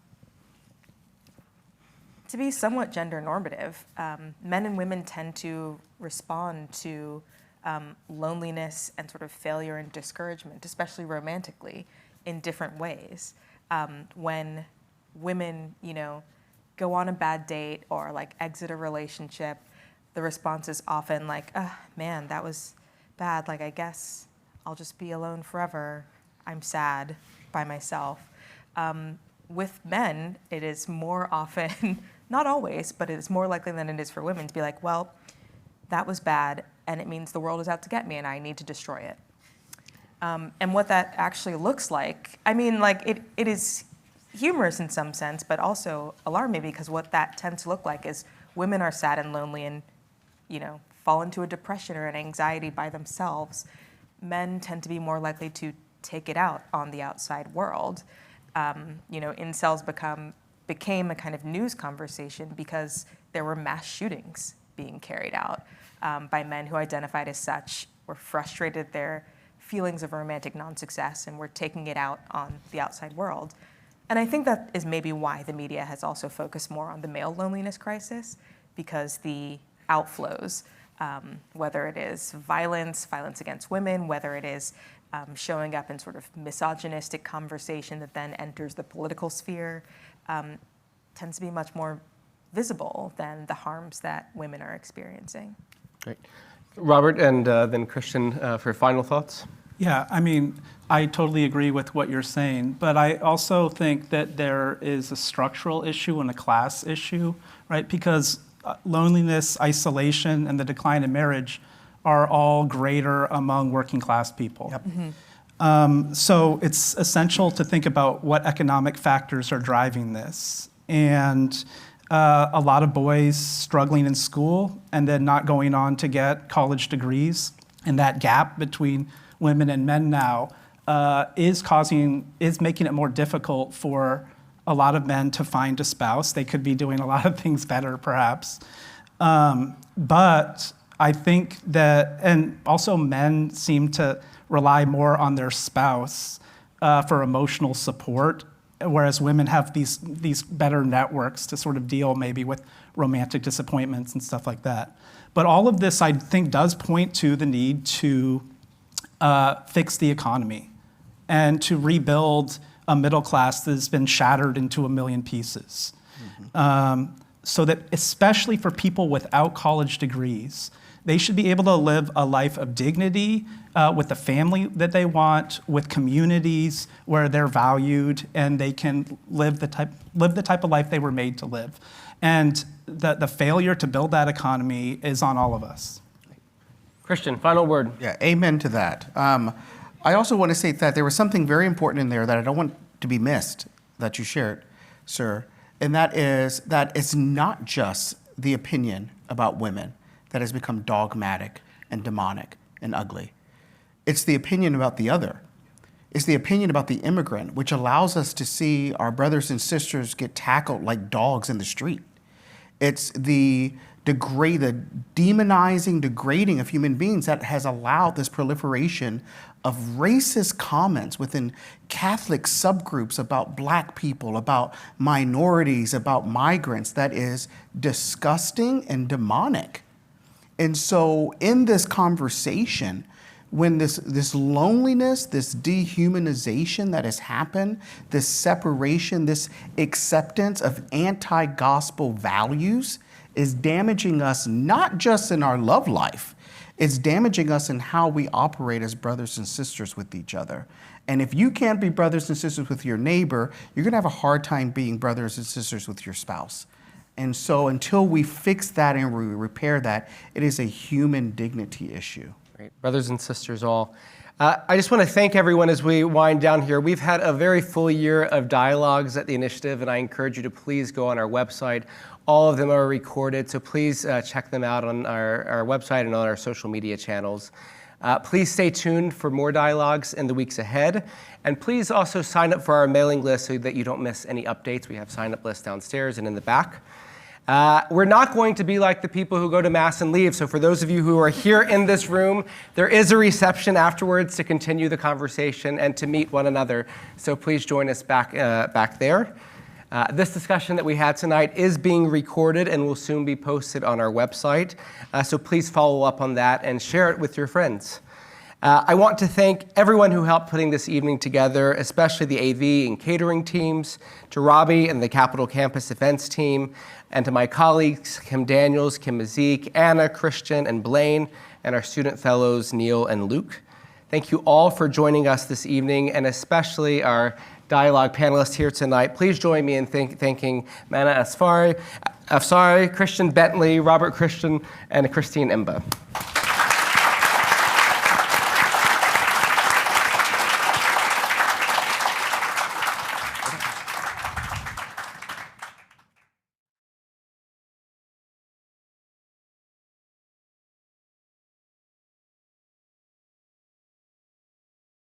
be somewhat gender normative, men and women tend to respond to loneliness and sort of failure and discouragement, especially romantically, in different ways. When women, go on a bad date or exit a relationship, the response is often like, man, that was bad. Like, I guess I'll just be alone forever. I'm sad by myself. With men, it is more often, not always, but it is more likely than it is for women to be like, well, that was bad, and it means the world is out to get me, and I need to destroy it. And what that actually looks like, I mean, like, it is humorous in some sense, but also alarming, because what that tends to look like is women are sad and lonely and, fall into a depression or an anxiety by themselves. Men tend to be more likely to take it out on the outside world. Incels became a kind of news conversation because there were mass shootings being carried out by men who identified as such, were frustrated at their feelings of romantic non-success, and were taking it out on the outside world. And I think that is maybe why the media has also focused more on the male loneliness crisis, because the outflows, whether it is violence against women, whether it is showing up in sort of misogynistic conversation that then enters the political sphere, tends to be much more visible than the harms that women are experiencing. Great. Robert, and then Christian for final thoughts. Yeah, I mean, I totally agree with what you're saying, but I also think that there is a structural issue and a class issue, right? Because loneliness, isolation, and the decline in marriage are all greater among working class people. Yep. Mm-hmm. So it's essential to think about what economic factors are driving this. And a lot of boys struggling in school and then not going on to get college degrees, and that gap between women and men now is making it more difficult for a lot of men to find a spouse. They could be doing a lot of things better, perhaps. But I think that, and also men seem to rely more on their spouse for emotional support, whereas women have these better networks to sort of deal maybe with romantic disappointments and stuff like that. But all of this, I think, does point to the need to fix the economy and to rebuild a middle class that has been shattered into a million pieces. Mm-hmm. So that especially for people without college degrees, they should be able to live a life of dignity with the family that they want, with communities where they're valued, and they can live the type of life they were made to live. And the failure to build that economy is on all of us. Christian, final word. Yeah, amen to that. I also want to say that there was something very important in there that I don't want to be missed that you shared, sir, and that is that it's not just the opinion about women that has become dogmatic and demonic and ugly. It's the opinion about the other. It's the opinion about the immigrant, which allows us to see our brothers and sisters get tackled like dogs in the street. It's the demonizing, degrading of human beings that has allowed this proliferation of racist comments within Catholic subgroups about Black people, about minorities, about migrants, that is disgusting and demonic. And so in this conversation, when this loneliness, this dehumanization that has happened, this separation, this acceptance of anti-gospel values is damaging us not just in our love life, it's damaging us in how we operate as brothers and sisters with each other. And if you can't be brothers and sisters with your neighbor, you're gonna have a hard time being brothers and sisters with your spouse. And so until we fix that and we repair that, it is a human dignity issue. Great. Brothers and sisters all. I just want to thank everyone as we wind down here. We've had a very full year of dialogues at the initiative, and I encourage you to please go on our website. All of them are recorded, so please check them out on our website and on our social media channels. Please stay tuned for more dialogues in the weeks ahead. And please also sign up for our mailing list so that you don't miss any updates. We have sign-up lists downstairs and in the back. We're not going to be like the people who go to Mass and leave. So for those of you who are here in this room, there is a reception afterwards to continue the conversation and to meet one another. So please join us back there. This discussion that we had tonight is being recorded and will soon be posted on our website. So please follow up on that and share it with your friends. I want to thank everyone who helped putting this evening together, especially the AV and catering teams, to Robbie and the Capitol Campus events team, and to my colleagues, Kim Daniels, Kim Mazik, Anna, Christian, and Blaine, and our student fellows, Neil and Luke. Thank you all for joining us this evening, and especially our dialogue panelists here tonight. Please join me in thanking Mana Afsari, Christian Bentley, Robert Christian, and Christine Imba.